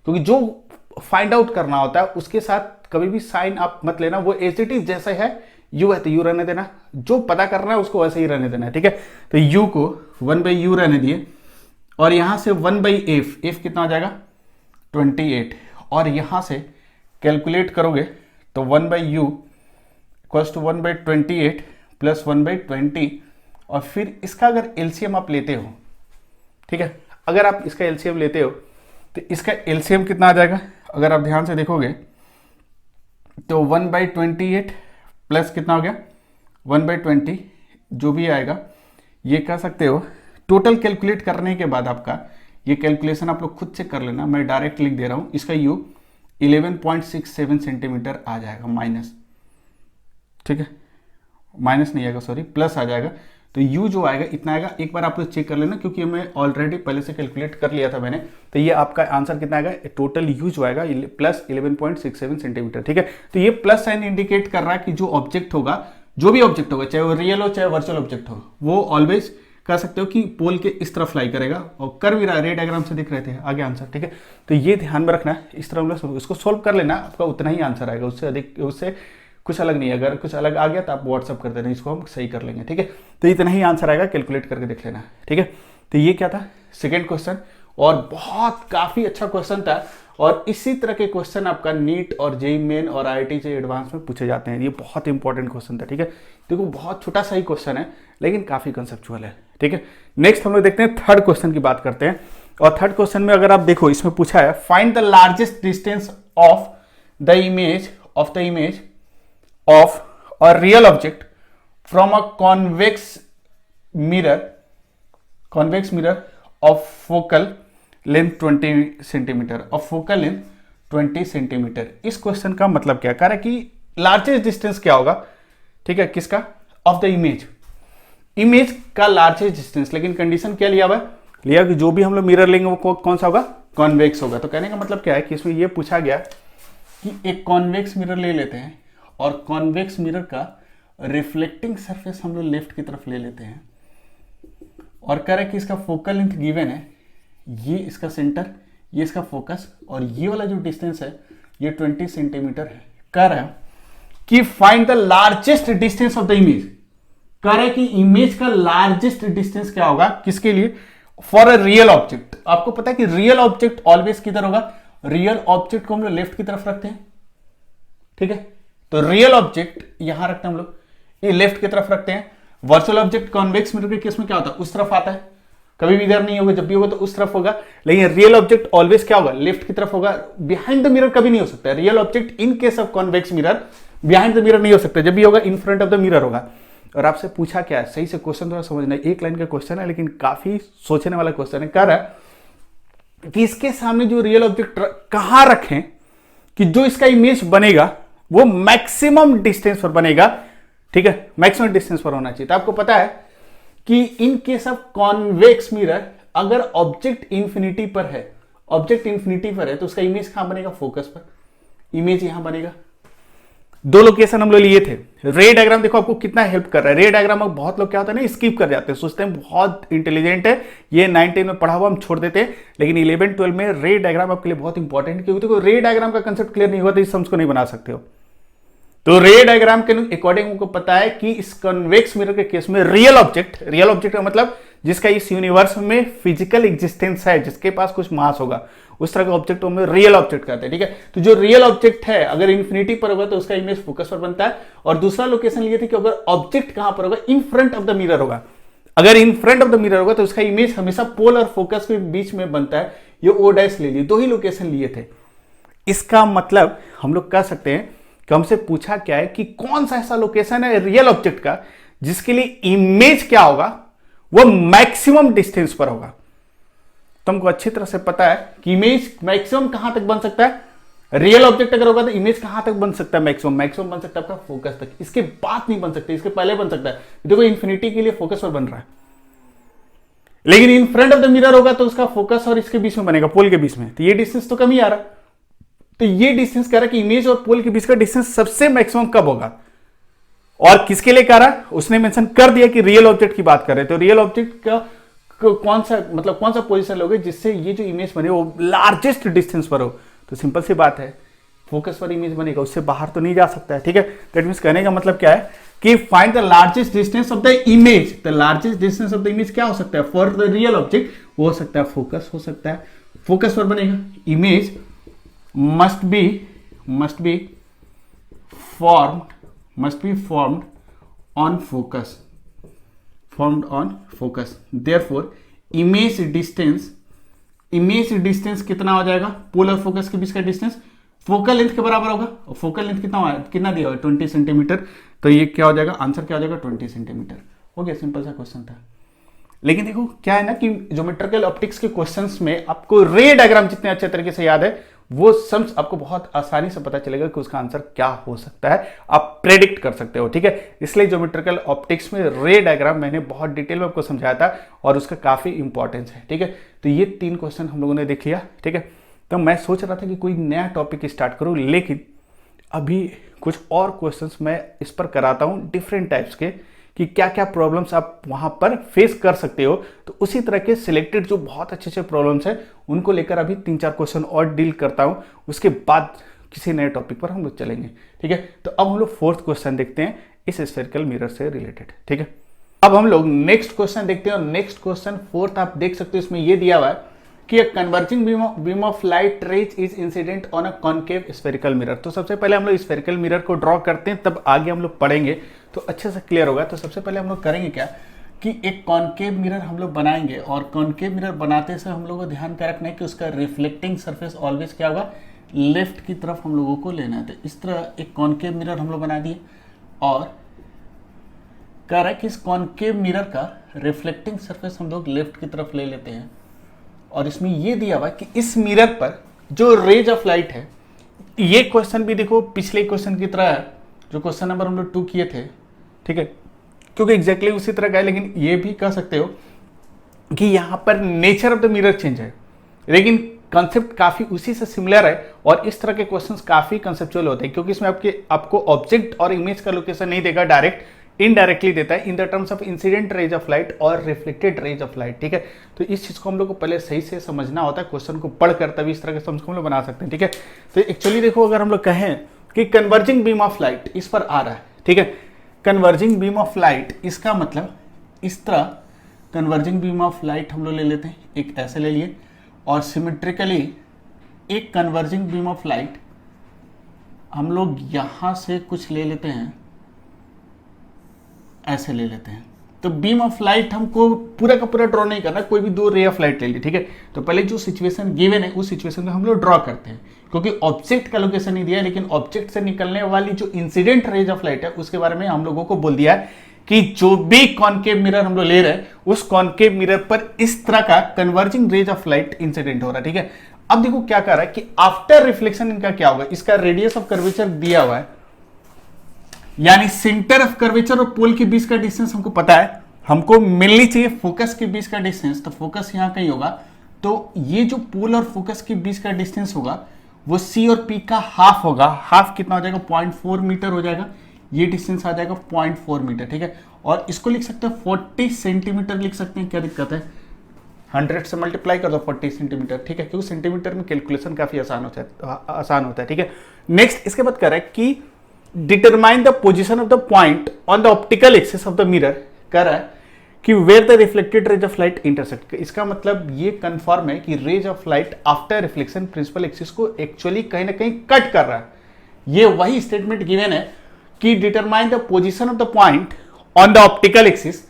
क्योंकि जो फाइंड आउट करना होता है उसके साथ कभी भी साइन आप मत लेना, वो एज इट इज जैसे है u है तो u रहने देना, जो पता करना है उसको वैसे ही रहने देना है। ठीक है, तो u को 1/u रहने दिए, और यहां से 1/f, f कितना हो जाएगा 28, और यहां से कैलकुलेट करोगे तो 1/u = 1/28 + 1/20, और फिर इसका अगर एलसीएम आप लेते हो, ठीक है, अगर आप इसका एलसीएम लेते हो तो इसका एलसीएम कितना आ जाएगा, अगर आप ध्यान से देखोगे तो 1/28 प्लस कितना हो गया 1/20, जो भी आएगा ये कह सकते हो। टोटल कैलकुलेट करने के बाद आपका ये कैलकुलेशन आप लोग खुद से कर लेना, मैं डायरेक्ट लिख दे रहा हूं। इसका u 11.67 सेंटीमीटर आ जाएगा माइनस, ठीक है, माइनस नहीं आएगा सॉरी, प्लस आ जाएगा। तो u जो आएगा इतना आएगा, एक बार आप लोग चेक कर लेना, क्योंकि मैं ऑलरेडी पहले से कैलकुलेट कर लिया था मैंने। तो ये आपका आंसर कितना आएगा, टोटल u जो आएगा +11.67 सेंटीमीटर। ठीक है, तो ये प्लस साइन इंडिकेट कर रहा है कि जो ऑब्जेक्ट होगा, जो भी ऑब्जेक्ट होगा, चाहे वो रियल हो चाहे वर्चुअल ऑब्जेक्ट हो, वो ऑलवेज कह सकते हो कि पोल के इस तरफ लाई करेगा, और कर भी रहा है, रे डायग्राम से दिख रहे थे आगे आंसर। ठीक है, तो ये ध्यान में रखना है, इस तरह हम लोग इसको सोल्व कर लेना, आपका उतना ही आंसर आएगा, उससे अधिक, उससे कुछ अलग नहीं है। अगर कुछ अलग आ गया तो आप व्हाट्सअप कर देना, इसको हम सही कर लेंगे। ठीक है, तो इतना ही आंसर आएगा, कैलकुलेट करके देख लेना। ठीक है, तो ये क्या था, सेकेंड क्वेश्चन, और बहुत काफी अच्छा क्वेश्चन था, और इसी तरह के क्वेश्चन आपका नीट और जेईई मेन और आईआईटी से एडवांस में पूछे जाते हैं। ये बहुत इंपॉर्टेंट क्वेश्चन था। ठीक है, देखो बहुत छोटा सा ही क्वेश्चन है, लेकिन काफी कंसेप्चुअल है। ठीक है, नेक्स्ट हम लोग देखते हैं, थर्ड क्वेश्चन की बात करते हैं। और थर्ड क्वेश्चन में अगर आप देखो, इसमें पूछा है find the largest distance of the image of a real object from a convex mirror of focal length 20 centimetre, of focal length 20 centimetre. इस क्वेश्चन का मतलब क्या कह रहा है कि लार्जेस्ट डिस्टेंस क्या होगा, ठीक है, किसका, ऑफ द इमेज का लार्जेस्ट डिस्टेंस, लेकिन कंडीशन क्या लिया हुआ है, लिया कि जो भी हम लोग मिरर लेंगे वो कौन सा होगा, कॉन्वेक्स होगा। तो कहने का मतलब क्या है कि इसमें ये पूछा गया कि एक कॉन्वेक्स मिरर ले लेते हैं, और कॉन्वेक्स मिरर का रिफ्लेक्टिंग सरफेस हम लोग लेफ्ट की तरफ ले लेते हैं, और कह रहे हैं कि इसका फोकल लेंथ गिवन है, ये इसका सेंटर, ये इसका फोकस, और ये वाला जो डिस्टेंस है ये 20 सेंटीमीटर है। कह रहा है कि find the largest distance of the image, कह रहे हैं कि इमेज का लार्जेस्ट डिस्टेंस क्या होगा, किसके लिए, फॉर अ रियल ऑब्जेक्ट। आपको पता है कि रियल ऑब्जेक्ट ऑलवेज किधर होगा, रियल ऑब्जेक्ट को हम लोग लेफ्ट की तरफ रखते हैं। ठीक है, तो रियल ऑब्जेक्ट यहां रखते हैं हम लोग, ये लेफ्ट की तरफ रखते हैं। वर्चुअल ऑब्जेक्ट कॉन्वेक्स मिरर के केस में क्या होता है, उस तरफ आता है, कभी भी इधर नहीं होगा, जब भी होगा तो उस तरफ होगा। लेकिन रियल ऑब्जेक्ट ऑलवेज क्या होगा, लेफ्ट की तरफ होगा। बिहाइंड द मिरर कभी नहीं हो सकता। Real object in case of convex mirror behind the mirror नहीं हो सकता, जब भी होगा इन फ्रंट ऑफ द मिरर होगा। और आपसे पूछा क्या है, सही से क्वेश्चन थोड़ा समझना, एक लाइन का क्वेश्चन है लेकिन काफी सोचने वाला क्वेश्चन है। कह रहा है कि इसके सामने जो रियल ऑब्जेक्ट कहां रखें कि जो इसका इमेज बनेगा वो मैक्सिमम डिस्टेंस पर बनेगा, ठीक है, मैक्सिमम डिस्टेंस पर होना चाहिए। तो आपको पता है कि in case of convex mirror अगर ऑब्जेक्ट इंफिनिटी पर है, ऑब्जेक्ट इंफिनिटी पर है तो उसका इमेज कहां बनेगा, फोकस पर, इमेज यहां बनेगा। दो लोकेशन हम लोग लिए थे। रे डायग्राम देखो आपको कितना हेल्प कर रहा है। रे डायग्राम में बहुत लोग क्या होता है ना, स्किप कर जाते हैं, सोचते हैं बहुत इंटेलिजेंट है, ये 9-10 में पढ़ा हुआ हम छोड़ देते हैं। लेकिन 11-12 में रे डायग्राम आपके लिए बहुत इंपॉर्टेंट है, क्योंकि देखो रे डायग्राम का कंसेप्ट क्लियर नहीं हुआ तो इस सम्स को नहीं बना सकते हो। तो रे डायग्राम के अकॉर्डिंग हमको पता है कि इस कन्वेक्स मिरर के केस में रियल ऑब्जेक्ट का मतलब जिसका इस यूनिवर्स में फिजिकल एग्जिस्टेंस है, जिसके पास कुछ मास होगा, उस तरह के ऑब्जेक्ट में रियल ऑब्जेक्ट कहते हैं, ठीक है। तो जो रियल ऑब्जेक्ट है अगर इन्फिनिटी पर होगा तो उसका इमेज फोकस पर बनता है। और दूसरा लोकेशन लिए थे कि अगर ऑब्जेक्ट कहां पर होगा, इन फ्रंट ऑफ द मिरर होगा, अगर इन फ्रंट ऑफ द मिरर होगा तो उसका इमेज हमेशा पोल और फोकस के बीच में बनता है। ये ओ डैश ले लिए, दो ही लोकेशन लिए थे। इसका मतलब हम लोग कह सकते हैं कि हमसे पूछा क्या है कि कौन सा ऐसा लोकेशन है रियल ऑब्जेक्ट का जिसके लिए इमेज क्या होगा, वो मैक्सिमम डिस्टेंस पर होगा। तुमको अच्छी तरह से पता है कि इमेज मैक्सिमम कहां तक बन सकता है, रियल ऑब्जेक्ट अगर होगा तो इमेज कहां तक बन सकता है, मैक्सिमम बन सकता है आपका फोकस तक, इसके बाद नहीं बन सकता, इसके पहले बन सकता है। देखो इन्फिनिटी के लिए फोकस पर बन रहा है, लेकिन इन फ्रंट ऑफ द मिरर होगा तो उसका फोकस और इसके बीच में बनेगा, पोल के बीच में, तो ये डिस्टेंस तो कम ही आ रहा है। तो ये डिस्टेंस कह रहा है कि इमेज और पोल के बीच का डिस्टेंस सबसे मैक्सिमम कब होगा, और किसके लिए कह रहा है, उसने मेंशन कर दिया कि रियल ऑब्जेक्ट की बात कर रहे हैं। तो रियल ऑब्जेक्ट का कौन सा पोजीशन लोगे जिससे ये जो इमेज बने वो लार्जेस्ट डिस्टेंस पर हो। तो सिंपल सी बात है, फोकस पर इमेज बनेगा, उससे बाहर तो नहीं जा सकता है, ठीक है। दैट मींस कहने का मतलब क्या है कि find the largest distance of the image. The largest distance of the image क्या हो सकता है फॉर द रियल ऑब्जेक्ट, वो हो सकता है फोकस, हो सकता है फोकस पर बनेगा। Image must be formed on focus, therefore image distance कितना हो जाएगा, पोल और फोकस के बीच का डिस्टेंस फोकल लेंथ के बराबर होगा। और फोकल लेंथ कितना दिया हुआ है, 20 सेंटीमीटर। तो ये क्या हो जाएगा, आंसर क्या हो जाएगा, 20 सेंटीमीटर। हो गया, सिंपल सा क्वेश्चन था। लेकिन देखो क्या है ना कि ज्योमेट्रिकल ऑप्टिक्स के क्वेश्चंस में आपको रे डायग्राम जितने अच्छे तरीके से याद है, वो सम्स आपको बहुत आसानी से पता चलेगा कि उसका आंसर क्या हो सकता है, आप प्रेडिक्ट कर सकते हो, ठीक है। इसलिए ज्योमेट्रिकल ऑप्टिक्स में रे डायग्राम मैंने बहुत डिटेल में आपको समझाया था और उसका काफी इंपॉर्टेंस है, ठीक है। तो ये 3 क्वेश्चन हम लोगों ने देख लिया, ठीक है। तो मैं सोच रहा था कि कोई नया टॉपिक स्टार्ट करूं, लेकिन अभी कुछ और क्वेश्चंस मैं इस पर कराता हूं डिफरेंट टाइप्स के, कि क्या क्या प्रॉब्लम्स आप वहां पर फेस कर सकते हो। तो उसी तरह के सिलेक्टेड जो बहुत अच्छे अच्छे प्रॉब्लम्स हैं उनको लेकर अभी 3-4 क्वेश्चन और डील करता हूं, उसके बाद किसी नए टॉपिक पर हम लोग चलेंगे, ठीक है। तो अब हम लोग 4th क्वेश्चन देखते हैं इस स्फेरिकल मिरर से रिलेटेड, ठीक है। अब हम लोग नेक्स्ट क्वेश्चन देखते हैं, और नेक्स्ट क्वेश्चन 4th आप देख सकते हो, इसमें यह दिया हुआ है कि a converging beam of light rays is incident on a concave spherical mirror। तो सबसे पहले हम लोग स्फेरिकल मिरर को ड्रॉ करते हैं, तब आगे हम लोग पढ़ेंगे तो अच्छे से क्लियर होगा। तो सबसे पहले हम लोग करेंगे क्या कि एक कॉन्केव मिरर हम लोग बनाएंगे, और कॉन्केव मिरर बनाते से हम लोग को ध्यान क्या रखना है कि उसका रिफ्लेक्टिंग सरफेस ऑलवेज क्या होगा, लेफ्ट की तरफ हम लोगों को लेना है। तो इस तरह एक कॉन्केव मिरर हम लोग बना दिए, और कह रहा है कि इस कॉन्केव मिरर का रिफ्लेक्टिंग सरफेस हम लोग लेफ्ट की तरफ ले लेते हैं। और इसमें यह दिया हुआ है कि इस मिरर पर जो रेज ऑफ लाइट है, ये क्वेश्चन भी देखो पिछले क्वेश्चन की तरह है जो क्वेश्चन नंबर हम लोग 2 किए थे, ठीक है, क्योंकि एग्जैक्टली उसी तरह का है। लेकिन ये भी कह सकते हो कि यहां पर nature of the mirror change है, लेकिन कंसेप्ट काफी उसी से सिमिलर है। और इस तरह के क्वेश्चंस काफी कंसेप्चुअल होते हैं, क्योंकि इसमें आपको ऑब्जेक्ट और इमेज का लोकेशन नहीं देगा डायरेक्ट, इनडायरेक्टली देता है in the terms of incident rays of light और रिफ्लेक्टेड रेज ऑफ लाइट, ठीक है। तो इस चीज को हम लोग को पहले सही से समझना होता है, क्वेश्चन को पढ़कर तभी इस तरह के सम्स को हम लोग बना सकते हैं, ठीक है। तो एक्चुअली देखो, अगर हम लोग कहें कि कन्वर्जिंग बीम ऑफ लाइट इस पर आ रहा है, ठीक है, कन्वर्जिंग बीम ऑफ लाइट, इसका मतलब इस तरह कन्वर्जिंग बीम ऑफ लाइट हम लोग ले लेते हैं, एक ऐसे ले लिए, और सिमेट्रिकली एक कन्वर्जिंग बीम ऑफ लाइट हम लोग यहां से कुछ ले लेते हैं, ऐसे ले लेते हैं। तो बीम ऑफ लाइट हमको पूरा का पूरा ड्रॉ नहीं करना, कोई भी दो रे ऑफ लाइट ले ली, ठीक है। तो पहले जो सिचुएशन गिवन है उस सिचुएशन को हम लोग ड्रॉ करते हैं, क्योंकि ऑब्जेक्ट का लोकेशन नहीं दिया है, लेकिन ऑब्जेक्ट से निकलने वाली जो इंसिडेंट रेज ऑफ लाइट है उसके बारे में हम लोगों को बोल दिया है कि जो भी कॉनकेव मिरर हम लोग ले रहे हैं उस कॉनकेव मिरर पर इस तरह का converging rays of light incident हो रहा है, ठीक है। अब देखो क्या कर रहा है कि आफ्टर रिफ्लेक्शन इनका क्या होगा, इसका रेडियस ऑफ कर्वेचर दिया हुआ है, यानी सेंटर ऑफ कर्वेचर और पोल के बीच का डिस्टेंस हमको पता है, हमको मिलनी चाहिए फोकस के बीच का डिस्टेंस, तो फोकस यहां कहीं होगा। तो ये जो पोल और फोकस के बीच का डिस्टेंस होगा वो सी और पी का हाफ होगा। हाफ कितना हो जाएगा, 0.4 मीटर हो जाएगा। ये डिस्टेंस आ जाएगा 0.4 मीटर, ठीक है। और इसको लिख सकते हैं 40 सेंटीमीटर लिख सकते हैं, क्या दिक्कत है, 100 से मल्टीप्लाई कर दो 40 सेंटीमीटर, ठीक है, क्योंकि सेंटीमीटर में कैलकुलेशन काफी आसान होता है, ठीक है। नेक्स्ट इसके बाद कर रहा है कि determine the position of the point on the optical axis of the mirror, कर रहा है कि where the reflected rays of light intersect. इसका मतलब ये कंफर्म है कि rays of light after reflection principal axis को एक्चुअली कहीं ना कहीं कट कर रहा है। ये वही स्टेटमेंट गिवन है कि determine the position of the point on the optical axis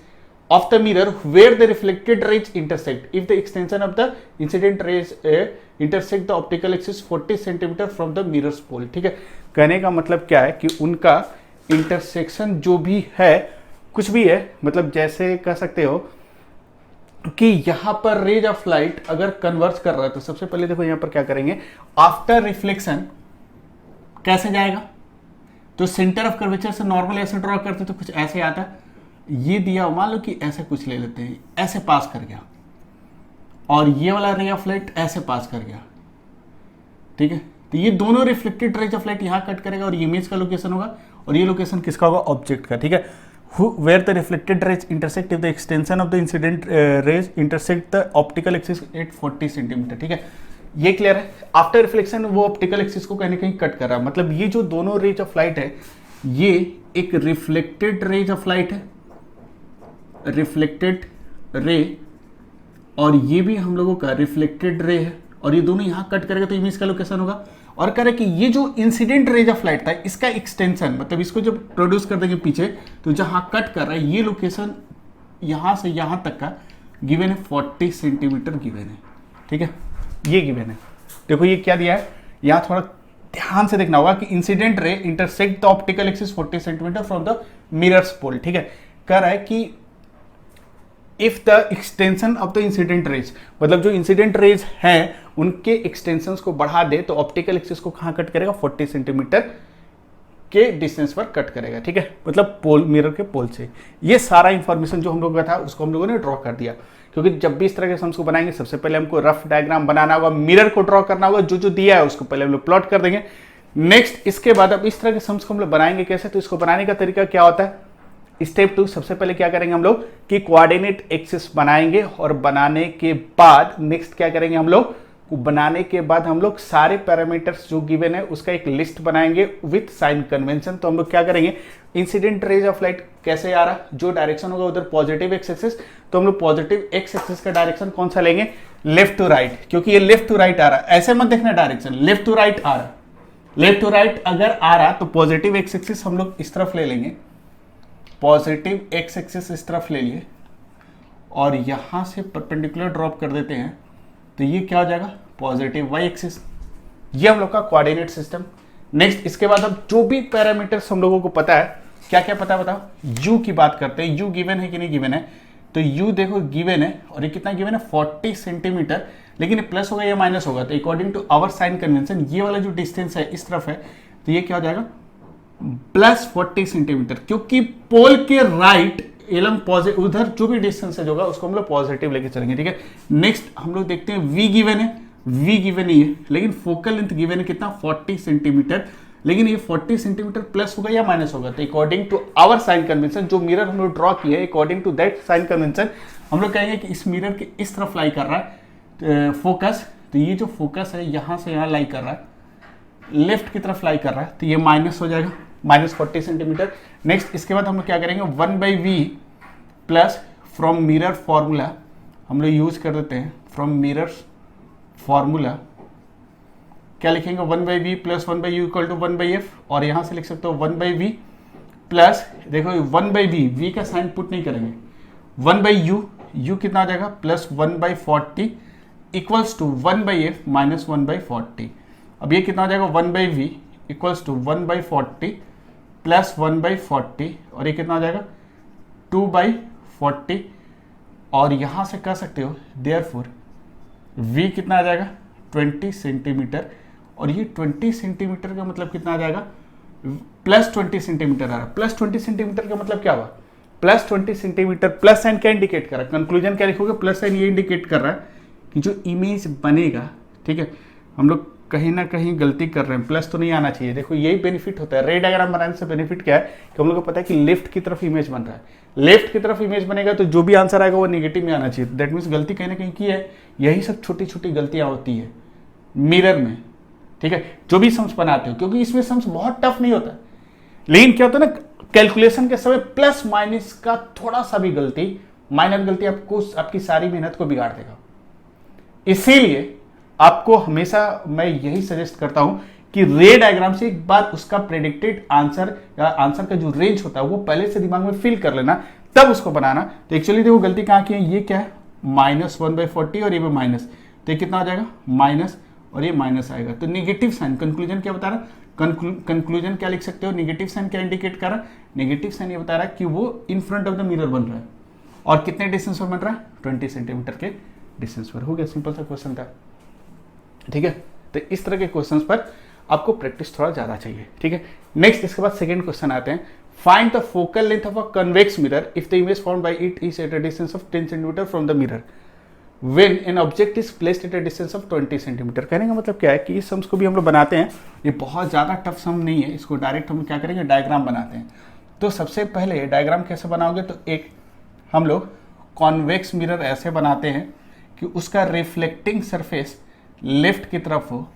of the mirror where the reflected rays intersect if the extension of the incident rays intersect the optical axis 40 cm from the mirror's pole, ठीक है। कहने का मतलब क्या है कि उनका intersection जो भी है, कुछ भी है, मतलब जैसे कह सकते हो कि यहां पर रेज ऑफ लाइट अगर कन्वर्ज कर रहा है तो सबसे पहले देखो यहां पर क्या करेंगे, आफ्टर रिफ्लेक्शन कैसे जाएगा, तो सेंटर ऑफ कर्वेचर से नॉर्मल ऐसे ड्रॉ करते तो कुछ ऐसे आता है, ये दिया मान लो कि ऐसे कुछ ले लेते हैं, ऐसे पास कर गया और ये वाला रे ऑफ लाइट ऐसे पास कर गया, ठीक है। तो ये दोनों रिफ्लेक्टेड रेज ऑफ लाइट यहां कट करेगा और ये इमेज का लोकेशन होगा और ये लोकेशन किसका होगा, ऑब्जेक्ट का, ठीक है। Where the reflected rays intersect if the extension of the incident rays intersect the optical axis at 40 centimetre, ठीक है। ये क्लियर है। आफ्टर रिफ्लेक्शन वो ऑप्टिकल एक्सिस को कहीं ना कहीं कट कर रहा है, मतलब ये जो दोनों रेज ऑफ लाइट है ये एक रिफ्लेक्टेड रेज ऑफ लाइट है, रिफ्लेक्टेड रे, और ये भी हम लोगों का रिफ्लेक्टेड रे है, और ये दोनों यहां कट करेगा तो इमेज का लोकेशन होगा। और कह रहे कि ये जो इंसिडेंट रेज ऑफ लाइट था इसका एक्सटेंशन, मतलब इसको जब प्रोड्यूस कर देंगे पीछे तो जहां कट कर रहा है ये लोकेशन यहां से यहां तक का गिवन है 40 सेंटीमीटर गिवन है, ठीक है, ये गिवन है। देखो ये क्या दिया है, यहां थोड़ा ध्यान से देखना होगा कि incident ray intersect the optical axis 40 centimetre from the mirror's pole, ठीक है। कह रहा है कि if the extension of the incident rays, मतलब जो इंसिडेंट रेज हैं उनके एक्सटेंशंस को बढ़ा दे तो ऑप्टिकल एक्सिस को कहां कट करेगा, 40 सेंटीमीटर के डिस्टेंस पर कट करेगा, ठीक है, मतलब पोल, मिरर के पोल से। ये सारा इंफॉर्मेशन जो हम लोगों का था उसको हम लोगों ने ड्रॉ कर दिया, क्योंकि जब भी इस तरह के सम्स को बनाएंगे सबसे पहले हमको रफ डायग्राम बनाना होगा, मिरर को ड्रॉ करना होगा, जो जो दिया है उसको पहले हम लोग प्लॉट कर देंगे। नेक्स्ट इसके बाद अब इस तरह के सम्स को हम लोग बनाएंगे कैसे, तो इसको बनाने का तरीका क्या होता है, स्टेप 2 सबसे पहले क्या करेंगे हम लोग कि कोऑर्डिनेट एक्सिस बनाएंगे, और बनाने के बाद नेक्स्ट क्या करेंगे हम लोग, बनाने के बाद हम लोग सारे पैरामीटर्स जो गिवन है उसका एक लिस्ट बनाएंगे विथ साइन कन्वेंशन। तो हम लोग क्या करेंगे, इंसिडेंट रेज ऑफ लाइट कैसे आ रहा, जो डायरेक्शन होगा उधर पॉजिटिव एक्स एक्सिस, तो हम लोग पॉजिटिव एक्स एक्सिस का डायरेक्शन कौन सा लेंगे, लेफ्ट टू राइट, क्योंकि ये लेफ्ट टू राइट आ रहा है, ऐसे मत देखना डायरेक्शन, लेफ्ट टू राइट आ रहा, लेफ्ट टू राइट अगर आ रहा तो पॉजिटिव एक्स एक्सिस हम लोग इस तरफ ले लेंगे, पॉजिटिव एक्स एक्सिस इस तरफ ले लिए और यहां से परपेंडिकुलर ड्रॉप कर देते हैं, तो ये क्या हो जाएगा, पॉजिटिव वाई एक्सिस। ये हम लोग का कोऑर्डिनेट सिस्टम। नेक्स्ट इसके बाद अब जो भी पैरामीटर्स हम लोगों को पता है, क्या क्या पता है बताओ, यू की बात करते हैं, यू गिवन है कि नहीं गिवन है, तो यू देखो गिवन है, और ये कितना गिवन है 40 सेंटीमीटर, लेकिन ये प्लस होगा या माइनस होगा, तो according to our sign convention ये वाला जो डिस्टेंस है इस तरफ है, तो ये क्या हो जाएगा प्लस 40 सेंटीमीटर, क्योंकि पोल के राइट एलम पॉजिटिव, उधर जो भी डिस्टेंस है होगा उसको हम लोग पॉजिटिव लेके चलेंगे, ठीक है। नेक्स्ट हम लोग देखते हैं वी गिवन है, वी गिवन ही है, लेकिन फोकल लेंथ गिवन है कितना 40 सेंटीमीटर, लेकिन ये 40 सेंटीमीटर प्लस होगा या माइनस होगा, तो according to our sign convention जो मिरर हम लोग ड्रॉ किया है, according to that sign convention हम लोग कहेंगे कि इस मिरर के इस तरफ लाई कर रहा है फोकस, तो ये जो फोकस है यहां से यहां लाई कर रहा है, लेफ्ट की तरफ लाई कर रहा है, तो ये माइनस हो जाएगा, माइनस 40 सेंटीमीटर। नेक्स्ट इसके बाद हम लोग क्या करेंगे, 1/v plus from mirror formula हम लोग यूज कर देते हैं, फ्रॉम मिरर्स फॉर्मूला क्या लिखेंगे, 1/v plus 1/u equal to 1/f, और यहां से लिख सकते हो 1/v प्लस देखो 1/v, v का साइन पुट नहीं करेंगे, 1/u, u कितना आ जाएगा plus 1/40 equals to 1/f minus 1/40। अब ये कितना हो जाएगा 1/v इक्वल्स टू 1/40 प्लस 1/40 और ये कितना हो जाएगा 2/40। और यहां से कह सकते हो देयरफॉर v कितना आ जाएगा 20 सेंटीमीटर, और ये 20 सेंटीमीटर का मतलब कितना आ जाएगा प्लस 20 सेंटीमीटर आ रहा है। प्लस 20 सेंटीमीटर का मतलब क्या हुआ, प्लस 20 सेंटीमीटर, प्लस साइन क्या इंडिकेट कर रहा है, कंक्लूजन क्या लिखोगे, प्लस साइन ये इंडिकेट कर रहा है कि जो इमेज बनेगा, ठीक है, हम लोग कहीं ना कहीं गलती कर रहे हैं, प्लस तो नहीं आना चाहिए। देखो यही बेनिफिट होता है रे डायग्राम बनाने से, बेनिफिट क्या है कि हम लोग को पता है कि लेफ्ट की तरफ इमेज बन रहा है, लेफ्ट की तरफ इमेज बनेगा तो जो भी आंसर आएगा वो नेगेटिव में आना चाहिए। दैट मीन्स गलती कहीं ना कहीं की है, यही सब छोटी छोटी गलतियां होती है मिरर में, ठीक है, जो भी सम्स बनाते हो, क्योंकि इसमें सम्स बहुत टफ नहीं होता, लेकिन क्या होता है ना कैलकुलेशन के समय प्लस माइनस का थोड़ा सा भी गलती, माइनर गलती आपको आपकी सारी मेहनत को बिगाड़ देगा। इसीलिए आपको हमेशा मैं यही सजेस्ट करता हूं कि रे डायग्राम से एक बार उसका प्रेडिक्टेड आंसर या आंसर का जो रेंज होता है वो पहले से दिमाग में फिल कर लेना, तब उसको बनाना। तो एक्चुअली देखो गलती कहां की है, ये क्या है माइनस 1/40 और ये माइनस, तो ये कितना हो जाएगा माइनस और ये माइनस आएगा, तो नेगेटिव साइन, कंक्लूजन क्या बता रहा, कंक्लूजन क्या लिख सकते हो, नेगेटिव साइन क्या इंडिकेट कर रहा, नेगेटिव साइन ये बता रहा है कि वो इन फ्रंट ऑफ द मिरर बन रहा है, और कितने डिस्टेंस पर बन रहा है 20 सेंटीमीटर के डिस्टेंस पर। हो गया, सिंपल सा क्वेश्चन था, ठीक है। तो इस तरह के क्वेश्चंस पर आपको प्रैक्टिस थोड़ा ज्यादा चाहिए, ठीक है। नेक्स्ट इसके बाद सेकंड क्वेश्चन आते हैं, find the focal length of a convex mirror if the image formed by it is at a distance of 10 centimetre from the mirror when an object is placed at a distance of 20 centimetre. कहने का मतलब क्या है कि इस sums को भी हम लोग बनाते हैं, ये बहुत ज्यादा टफ सम नहीं है, इसको डायरेक्ट हम क्या करेंगे डायग्राम बनाते हैं। तो सबसे पहले डायग्राम कैसे बनाओगे, तो एक हम लोग कॉन्वेक्स मिरर ऐसे बनाते हैं कि उसका रिफ्लेक्टिंग सरफेस लेफ्ट की तरफ हो,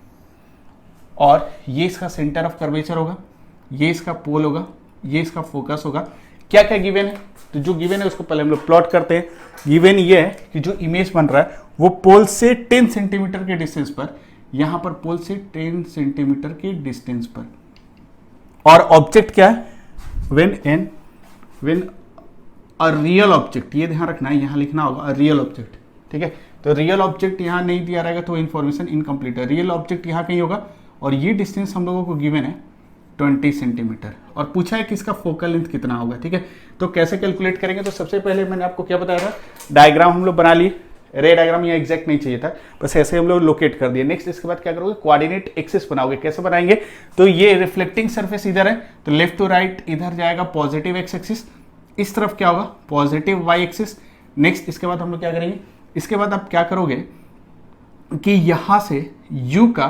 और ये इसका सेंटर ऑफ कर्वेचर होगा, ये इसका पोल होगा, ये इसका फोकस होगा। क्या क्या गिवन है, तो जो गिवन है उसको पहले हम लोग प्लॉट करते हैं। गिवन ये है कि जो इमेज बन रहा है वो पोल से 10 सेंटीमीटर के डिस्टेंस पर, यहां पर पोल से 10 सेंटीमीटर के डिस्टेंस पर, और ऑब्जेक्ट क्या है व्हेन अ रियल ऑब्जेक्ट, ये ध्यान रखना है, यहां लिखना होगा रियल ऑब्जेक्ट, ठीक है। तो रियल ऑब्जेक्ट यहां नहीं दिया रहेगा तो इन्फॉर्मेशन इनकम्प्लीट है, रियल ऑब्जेक्ट यहां कहीं होगा, और ये डिस्टेंस हम लोगों को गिवन है 20 सेंटीमीटर, और पूछा है कि इसका फोकल लेंथ कितना होगा, ठीक है। तो कैसे कैलकुलेट करेंगे, तो सबसे पहले मैंने आपको क्या बताया था, डायग्राम हम लोग बना लिए, रे डायग्राम यहाँ एग्जैक्ट नहीं चाहिए था, बस ऐसे हम लोग लोकेट कर दिए। नेक्स्ट इसके बाद क्या करोगे, कोऑर्डिनेट एक्सिस बनाओगे। कैसे बनाएंगे, तो ये रिफ्लेक्टिंग सरफेस इधर है, तो लेफ्ट टू राइट इधर जाएगा पॉजिटिव एक्स एक्सिस, इस तरफ क्या होगा पॉजिटिव वाई एक्सिस। नेक्स्ट इसके बाद हम लोग क्या करेंगे, इसके बाद आप क्या करोगे कि यहां से u का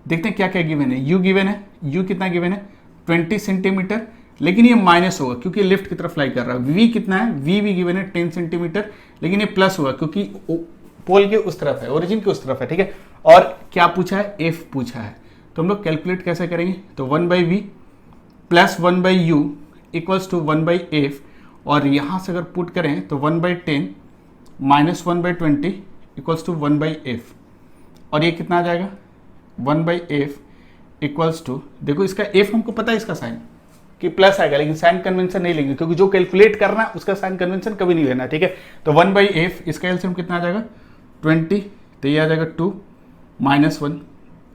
देखते हैं क्या क्या गिवन है, u गिवन है, u कितना गिवन है 20 सेंटीमीटर, लेकिन ये माइनस होगा क्योंकि लेफ्ट की तरफ लाई कर रहा है। v कितना है, v भी गिवन है 10 सेंटीमीटर, लेकिन ये प्लस होगा क्योंकि पोल के उस तरफ है, ओरिजिन के उस तरफ है, ठीक है। और क्या पूछा है, f पूछा है, तो हम लोग कैलकुलेट कैसे करेंगे, तो 1/v plus 1/u equals to 1/f, और यहां से अगर पुट करें तो 1/10 माइनस 1/20 इक्वल्स टू 1/f, और ये कितना आ जाएगा 1/f इक्वल्स टू, देखो इसका f हमको पता है इसका साइन कि प्लस आएगा, लेकिन साइन कन्वेंशन नहीं लेंगे क्योंकि जो कैलकुलेट करना है उसका साइन कन्वेंशन कभी नहीं लेना, ठीक है। तो 1/f इसका एलसीएम कितना आ जाएगा 20, तो ये आ जाएगा 2 माइनस 1,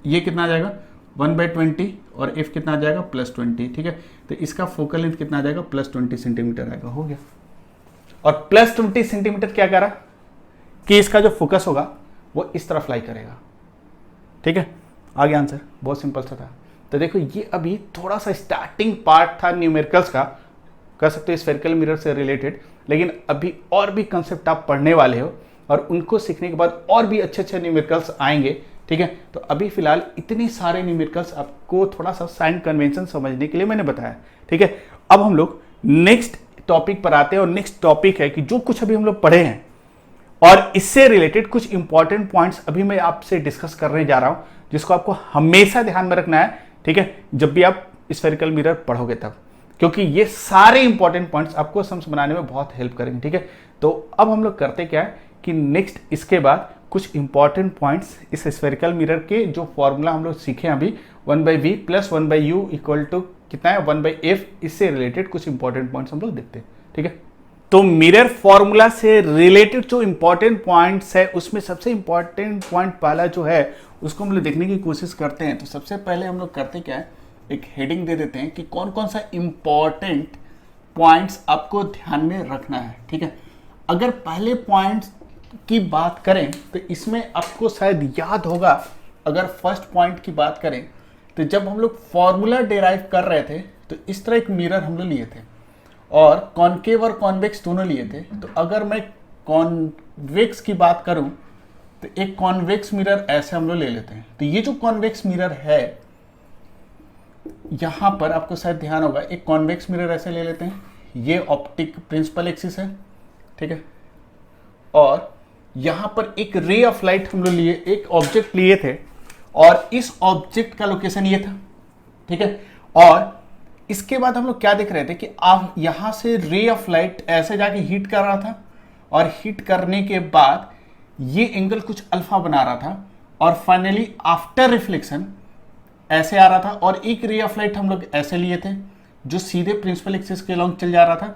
ये कितना आ जाएगा 1/20, और f कितना आ जाएगा +20, ठीक है। तो इसका फोकल लेंथ कितना आ जाएगा +20 सेंटीमीटर आएगा, हो गया। और +20 सेंटीमीटर क्या कह रहा कि इसका जो फोकस होगा वो इस तरफ लाई करेगा, ठीक है। आगे आंसर बहुत सिंपल सा था। तो देखो ये अभी थोड़ा सा स्टार्टिंग पार्ट था न्यूमेरिकल्स का, कह सकते हो स्फेरिकल मिरर से रिलेटेड, लेकिन अभी और भी कंसेप्ट आप पढ़ने वाले हो, और उनको सीखने के बाद और भी अच्छे अच्छे न्यूमेरिकल्स आएंगे, ठीक है। तो अभी फिलहाल इतने सारे न्यूमेरिकल्स आपको थोड़ा सा साइन कन्वेंशन समझने के लिए मैंने बताया, ठीक है। अब हम लोग नेक्स्ट टॉपिक पर आते हैं, और नेक्स्ट टॉपिक है कि जो कुछ अभी हम लोग पढ़े हैं और इससे रिलेटेड कुछ इंपॉर्टेंट पॉइंट्स अभी मैं आपसे डिस्कस करने जा रहा हूं, जिसको आपको हमेशा ध्यान में रखना है, ठीक है, जब भी आप स्फेरिकल मिरर पढ़ोगे तब, क्योंकि ये सारे इंपॉर्टेंट पॉइंट्स आपको सम्स बनाने में बहुत हेल्प करेंगे, ठीक है। तो अब हम लोग करते क्या है कि नेक्स्ट इसके बाद कुछ इंपॉर्टेंट पॉइंट्स इस स्फेरिकल मिरर के जो फॉर्मूला हम लोग सीखे अभी 1/v plus 1/u equal to कितना है 1/f। इससे रिलेटेड कुछ इंपॉर्टेंट पॉइंट्स हम लोग देखते हैं, ठीक है। तो मिरर फॉर्मूला से रिलेटेड जो इंपॉर्टेंट पॉइंट्स है उसमें सबसे इंपॉर्टेंट पॉइंट पहला जो है उसको हम लोग देखने की कोशिश करते हैं। तो सबसे पहले हम लोग करते क्या है, एक हेडिंग दे देते हैं कि कौन कौन सा इंपॉर्टेंट पॉइंट्स आपको ध्यान में रखना है, ठीक है। अगर पहले पॉइंट्स की बात करें तो इसमें आपको शायद याद होगा, अगर फर्स्ट पॉइंट की बात करें तो जब हम लोग फॉर्मूला डिराइव कर रहे थे तो इस तरह एक मिरर हम लोग लिए थे और कॉनकेव और कॉन्वेक्स दोनों लिए थे। तो अगर मैं कॉन्वेक्स की बात करूं तो एक कॉन्वेक्स मिरर ऐसे हम लोग ले लेते हैं। तो ये जो कॉन्वेक्स मिरर है यहां पर आपको शायद ध्यान होगा, एक कॉन्वेक्स मिरर ऐसे ले लेते हैं, ये ऑप्टिक प्रिंसिपल एक्सिस है, ठीक है। और यहां पर एक रे ऑफ लाइट हम लोग लिए, एक ऑब्जेक्ट लिए थे और इस ऑब्जेक्ट का लोकेशन ये था, ठीक है। और इसके बाद हम लोग क्या देख रहे थे कि आप यहां से रे ऑफ लाइट ऐसे जाके हीट कर रहा था और हीट करने के बाद ये एंगल कुछ अल्फा बना रहा था और फाइनली आफ्टर रिफ्लेक्शन ऐसे आ रहा था और एक रे ऑफ लाइट हम लोग ऐसे लिए थे जो सीधे प्रिंसिपल एक्सिस के अलॉन्ग चल जा रहा था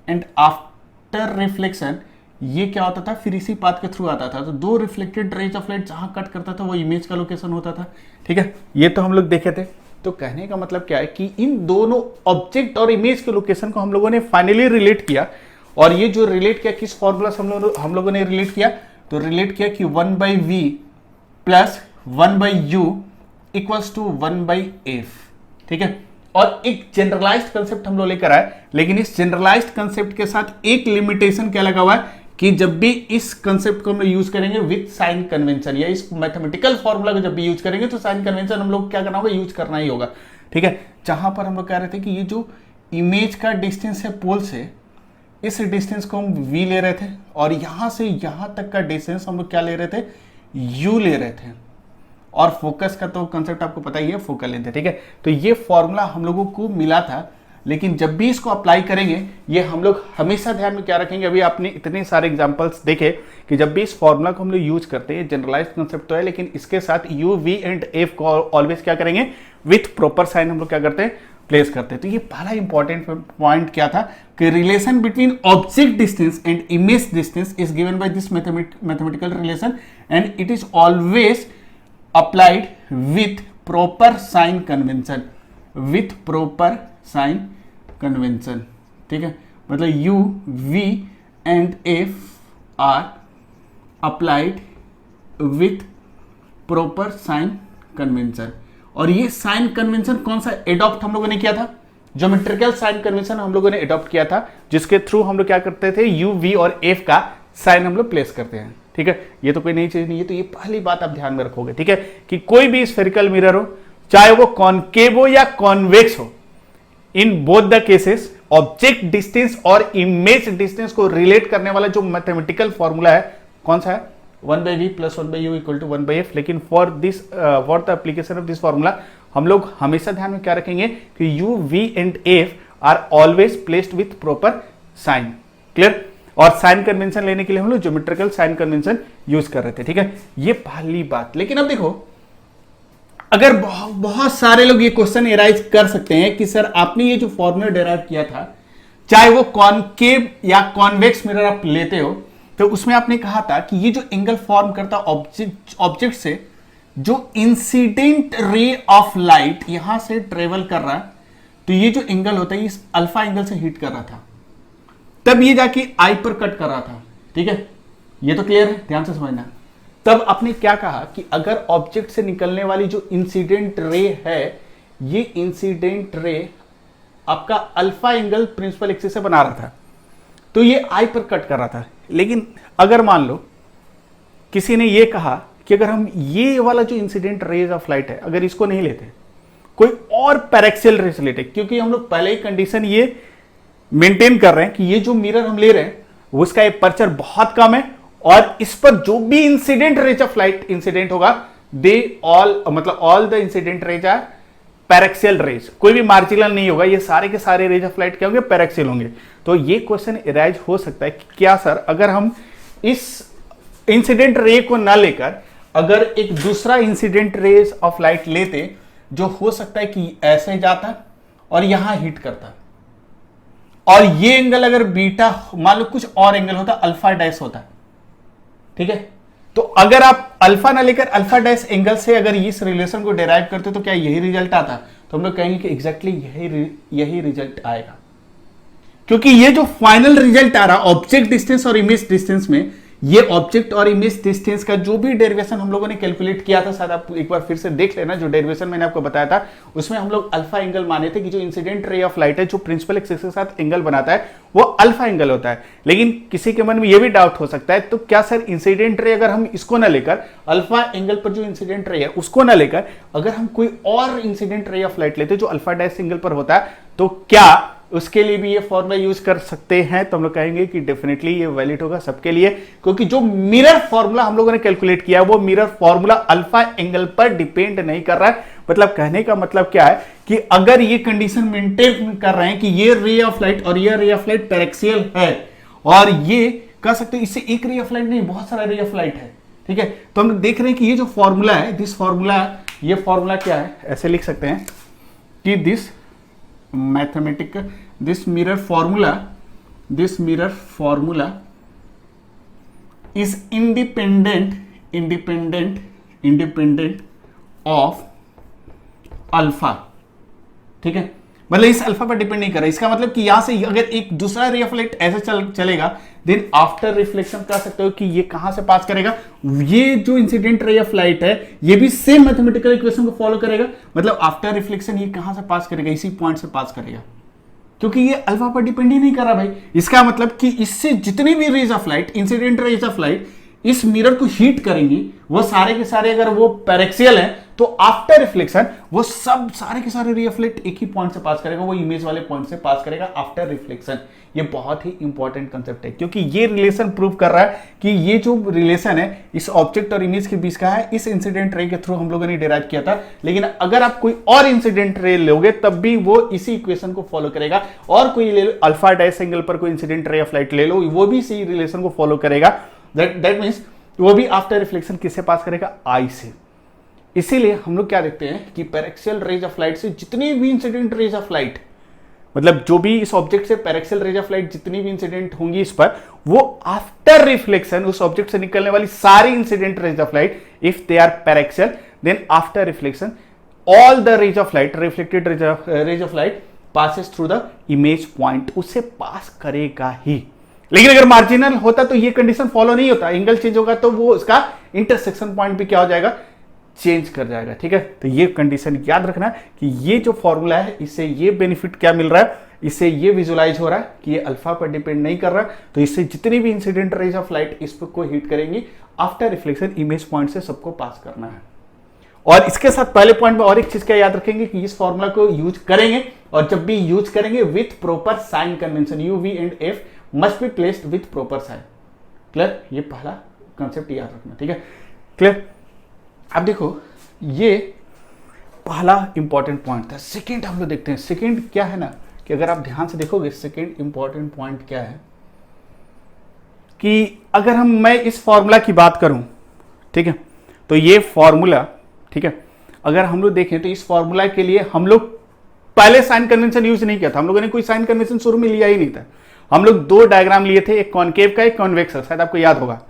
एंड आफ्टर रिफ्लेक्शन ये क्या होता था, फिर इसी पाथ के थ्रू आता था। तो दो रिफ्लेक्टेड रेज ऑफ लाइट जहां कट करता था वो इमेज का लोकेशन होता था, ठीक है। ये तो हम लोग देखे थे। तो कहने का मतलब क्या है कि इन दोनों ऑब्जेक्ट और इमेज के लोकेशन को हम लोगों ने फाइनली रिलेट किया। और ये जो रिलेट किया किस फॉर्मूला से हम लोगों ने रिलेट किया, तो रिलेट किया कि 1/v plus 1/u equals to 1/f, ठीक है। और एक जनरलाइज्ड कंसेप्ट हम लोग लेकर आए, लेकिन इस जनरलाइज्ड कंसेप्ट के साथ एक लिमिटेशन क्या लगा हुआ है कि जब भी इस कंसेप्ट को हम लोग यूज करेंगे विथ साइन कन्वेंशन या इस मैथमेटिकल फॉर्मूला को जब भी यूज करेंगे तो साइन कन्वेंशन हम लोग क्या करना होगा, यूज करना ही होगा, ठीक है। जहां पर हम लोग कह रहे थे कि ये जो इमेज का डिस्टेंस है पोल से, इस डिस्टेंस को हम v ले रहे थे और यहां से यहां तक का डिस्टेंस हम लोग क्या ले रहे थे, u ले रहे थे। और फोकस का तो कंसेप्ट आपको पता ही है, फोकल लेंथ है, ठीक है। तो ये फॉर्मूला हम लोगों को मिला था, लेकिन जब भी इसको अप्लाई करेंगे ये हम लोग हमेशा ध्यान में क्या रखेंगे, अभी आपने इतने सारे एग्जांपल्स देखे कि जब भी इस फॉर्मूला को हम लोग यूज करते हैं, जनरलाइज्ड कंसेप्ट तो है लेकिन इसके साथ u, v एंड f को ऑलवेज क्या करेंगे, विथ प्रॉपर साइन हम लोग क्या करते हैं, प्लेस करते हैं। तो ये पहला इंपॉर्टेंट पॉइंट क्या था कि relation between object distance and image distance is given by this mathematical relation and it is always applied with proper sign convention, with proper sign convention, ठीक है। मतलब u, v and f are applied with proper sign convention. और ये sign convention कौन सा adopt हम लोगों ने किया था, ज्योमेट्रिकल साइन कन्वेंशन हम लोगों ने एडॉप्ट किया था, जिसके थ्रू हम लोग क्या करते थे, u, v और f का साइन हम लोग प्लेस करते हैं, ठीक है। ये तो कोई नई चीज नहीं है। तो ये पहली बात आप ध्यान में रखोगे, ठीक है, कि कोई भी स्फेरिकल मिरर हो, चाहे वो कॉनकेव हो या कॉन्वेक्स हो, in both the cases object distance और इमेज डिस्टेंस को रिलेट करने वाला जो मैथमेटिकल फॉर्मूला है कौन सा है, 1/v plus 1/u equal to 1/f। लेकिन for the application of this formula हम लोग हमेशा ध्यान में क्या रखेंगे कि u, v and f are always placed with proper sign, clear. और साइन कन्वेंशन लेने के लिए हम लोग ज्योमेट्रिकल साइन कन्वेंशन यूज कर रहे थे, ठीक है। ये पहली बात। लेकिन अब देखो, अगर बहुत सारे लोग ये क्वेश्चन एराइज कर सकते हैं कि सर आपने ये जो फॉर्मूला डेराइव किया था, चाहे वो कॉनकेव या कॉन्वेक्स मिरर आप लेते हो, तो उसमें आपने कहा था कि ये जो एंगल फॉर्म करता ऑब्जेक्ट से जो इंसिडेंट रे ऑफ लाइट यहां से ट्रेवल कर रहा है, तो ये जो एंगल होता है इस अल्फा एंगल से हिट कर रहा था, तब ये जाके आई पर कट कर रहा था, ठीक है। ये तो क्लियर है, ध्यान से समझना। तब आपने क्या कहा कि अगर ऑब्जेक्ट से निकलने वाली जो इंसिडेंट रे है, ये इंसिडेंट रे आपका अल्फा एंगल प्रिंसिपल एक्सिस से बना रहा था, तो ये आई पर कट कर रहा था। लेकिन अगर मान लो किसी ने ये कहा कि अगर हम ये वाला जो इंसिडेंट रेज ऑफ लाइट है, अगर इसको नहीं लेते, कोई और पैरेक्सियल रे से लेते, क्योंकि हम लोग पहले ही कंडीशन ये मेंटेन कर रहे हैं कि ये जो मिरर हम ले रहे हैं उसका एपर्चर बहुत कम है और इस पर जो भी incident rays of light incident होगा, दे ऑल मतलब all the incident rays are paraxial rays, कोई भी मार्जिनल नहीं होगा, ये सारे के सारे रेज ऑफ लाइट क्या होंगे, पैरेक्सियल होंगे। तो ये क्वेश्चन एराइज हो सकता है कि क्या सर अगर हम इस इंसिडेंट रे को ना लेकर अगर एक दूसरा इंसिडेंट रेज ऑफ लाइट लेते, जो हो सकता है कि ऐसे जाता और यहां हिट करता है, और ये एंगल अगर बीटा मान लो कुछ और एंगल होता, अल्फा डैश होता है, ठीक है। तो अगर आप अल्फा ना लेकर अल्फा डैश एंगल से अगर इस रिलेशन को डेराइव करते तो क्या यही रिजल्ट आता? तो हम लोग कहेंगे कि एग्जैक्टली यही रिजल्ट आएगा, क्योंकि ये जो फाइनल रिजल्ट आ रहा ऑब्जेक्ट डिस्टेंस और इमेज डिस्टेंस में, ये ऑब्जेक्ट और इमेज डिस्टेंस का जो भी डेरिवेशन हम लोगों ने कैलकुलेट किया था, शायद आप एक बार फिर से देख लेना, जो डेरिवेशन मैंने आपको बताया था उसमें हम लोग अल्फा एंगल माने थे कि जो इंसिडेंट रे ऑफ लाइट है जो प्रिंसिपल एक्सिस के साथ एंगल बनाता है वो अल्फा एंगल होता है। लेकिन किसी के मन में ये भी डाउट हो सकता है, तो क्या सर इंसिडेंट रे अगर हम इसको ना लेकर अल्फा एंगल पर जो इंसिडेंट रे है उसको ना लेकर अगर हम कोई और इंसिडेंट रे ऑफ लाइट लेते जो अल्फा डैश एंगल पर होता है, तो क्या उसके लिए भी ये फॉर्मूला यूज कर सकते हैं? तो हम लोग कहेंगे कि डेफिनेटली ये वैलिड होगा सबके लिए, क्योंकि जो मिरर फॉर्मूला हम लोगों ने कैलकुलेट किया वो मिरर फॉर्मूला अल्फा एंगल पर डिपेंड नहीं कर रहा है। मतलब कहने का मतलब क्या है कि अगर ये कंडीशन मेंटेन कर रहे हैं कि ये रे ऑफ लाइट और ये रे ऑफ लाइट पैरेक्सियल है, और ये कह सकते हैं इससे एक रे ऑफ लाइट नहीं बहुत सारा रे ऑफ लाइट है, ठीक है। तो हम देख रहे हैं कि ये जो फॉर्मूला है, दिस फॉर्मूला, ये फॉर्मूला क्या है, ऐसे लिख सकते हैं कि this mathematical this mirror formula is independent of alpha, ठीक है। मतलब इस अल्फा पर डिपेंड नहीं कर रहा। इसका मतलब कि यहां से अगर एक दूसरा रे ऑफ लाइट ऐसे चलेगा, देन आफ्टर रिफ्लेक्शन कह सकते हो कि ये कहां से पास करेगा, ये जो इंसिडेंट रे ऑफ लाइट है ये भी सेम मैथमेटिकल इक्वेशन को फॉलो करेगा। मतलब आफ्टर रिफ्लेक्शन ये कहां से पास करेगा, इसी पॉइंट से पास करेगा, क्योंकि ये अल्फा पर डिपेंड ही नहीं कर रहा भाई। इसका मतलब कि इससे जितनी भी rays of light, incident rays of light इस मिरर को हीट करेंगी, वो सारे के सारे अगर वो पैरेक्सियल हैं तो आफ्टर रिफ्लेक्शन वो सब सारे के सारे रे ऑफ लाइट एक ही पॉइंट से पास करेगा, वो इमेज वाले पॉइंट से पास करेगा आफ्टर रिफ्लेक्शन। ये बहुत ही इंपॉर्टेंट कंसेप्ट है, क्योंकि ये रिलेशन प्रूव कर रहा है कि ये जो रिलेशन है इस ऑब्जेक्ट और इमेज के बीच का है, इस इंसिडेंट रे के थ्रू हम लोगों ने डिराइव किया था। लेकिन अगर आप कोई और इंसिडेंट रे लोगे तब भी वो इसी इक्वेशन को फॉलो करेगा, और कोई ले लो अल्फा डैश एंगल पर कोई इंसिडेंट रे ऑफ लाइट ले लो, वो भी इसी रिलेशन को फॉलो करेगा। दैट मीन्स वो भी आफ्टर रिफ्लेक्शन किससे पास करेगा, आई से। इसीलिए हम लोग क्या देखते हैं कि पैरेक्सियल रेज ऑफ लाइट से जितनी भी इंसिडेंट रेज ऑफ लाइट, मतलब जो भी इस ऑब्जेक्ट से पैरेक्सियल रेज ऑफ लाइट जितनी भी इंसिडेंट होंगी इस पर, वो आफ्टर रिफ्लेक्शन उस ऑब्जेक्ट से निकलने वाली सारी incident rays of light, if they are paraxial, then after reflection all the rays of light, reflected rays of light passes through the image point, उससे पास करेगा ही। लेकिन अगर मार्जिनल होता तो ये कंडीशन फॉलो नहीं होता, एंगल चेंज होगा तो वो उसका इंटरसेक्शन पॉइंट भी क्या हो जाएगा, चेंज कर जाएगा, ठीक है। तो ये कंडीशन याद रखना कि ये जो फॉर्मूला है इससे ये बेनिफिट क्या मिल रहा है, इससे ये विजुलाइज हो रहा है कि ये अल्फा पर डिपेंड नहीं कर रहा, तो इससे जितनी भी इंसिडेंट रेज ऑफ लाइट इस पर को हिट करेंगी आफ्टर रिफ्लेक्शन इमेज पॉइंट से सबको पास करना है। और इसके साथ पहले पॉइंट में और एक चीज क्या याद रखेंगे कि इस फॉर्मूला को यूज करेंगे, और जब भी यूज करेंगे with proper sign convention, u v and f must be placed with proper sign. Clear, ये पहला कंसेप्ट याद रखना, ठीक है, क्लियर। अब देखो ये पहला इंपॉर्टेंट पॉइंट था। सेकंड हम लोग देखते हैं, सेकंड क्या है ना कि अगर आप ध्यान से देखोगे सेकंड इंपॉर्टेंट पॉइंट क्या है कि अगर मैं इस फॉर्मूला की बात करूं, ठीक है, तो ये फॉर्मूला, ठीक है, अगर हम लोग देखें तो इस फॉर्मूला के लिए हम लोग पहले साइन कन्वेंशन यूज नहीं किया था, हम लोगों ने कोई साइन कन्वेंशन शुरू में लिया ही नहीं था। हम लोग दो डायग्राम लिए थे, एक कॉनकेव का एक कॉन्वेक्स का, शायद आपको याद होगा।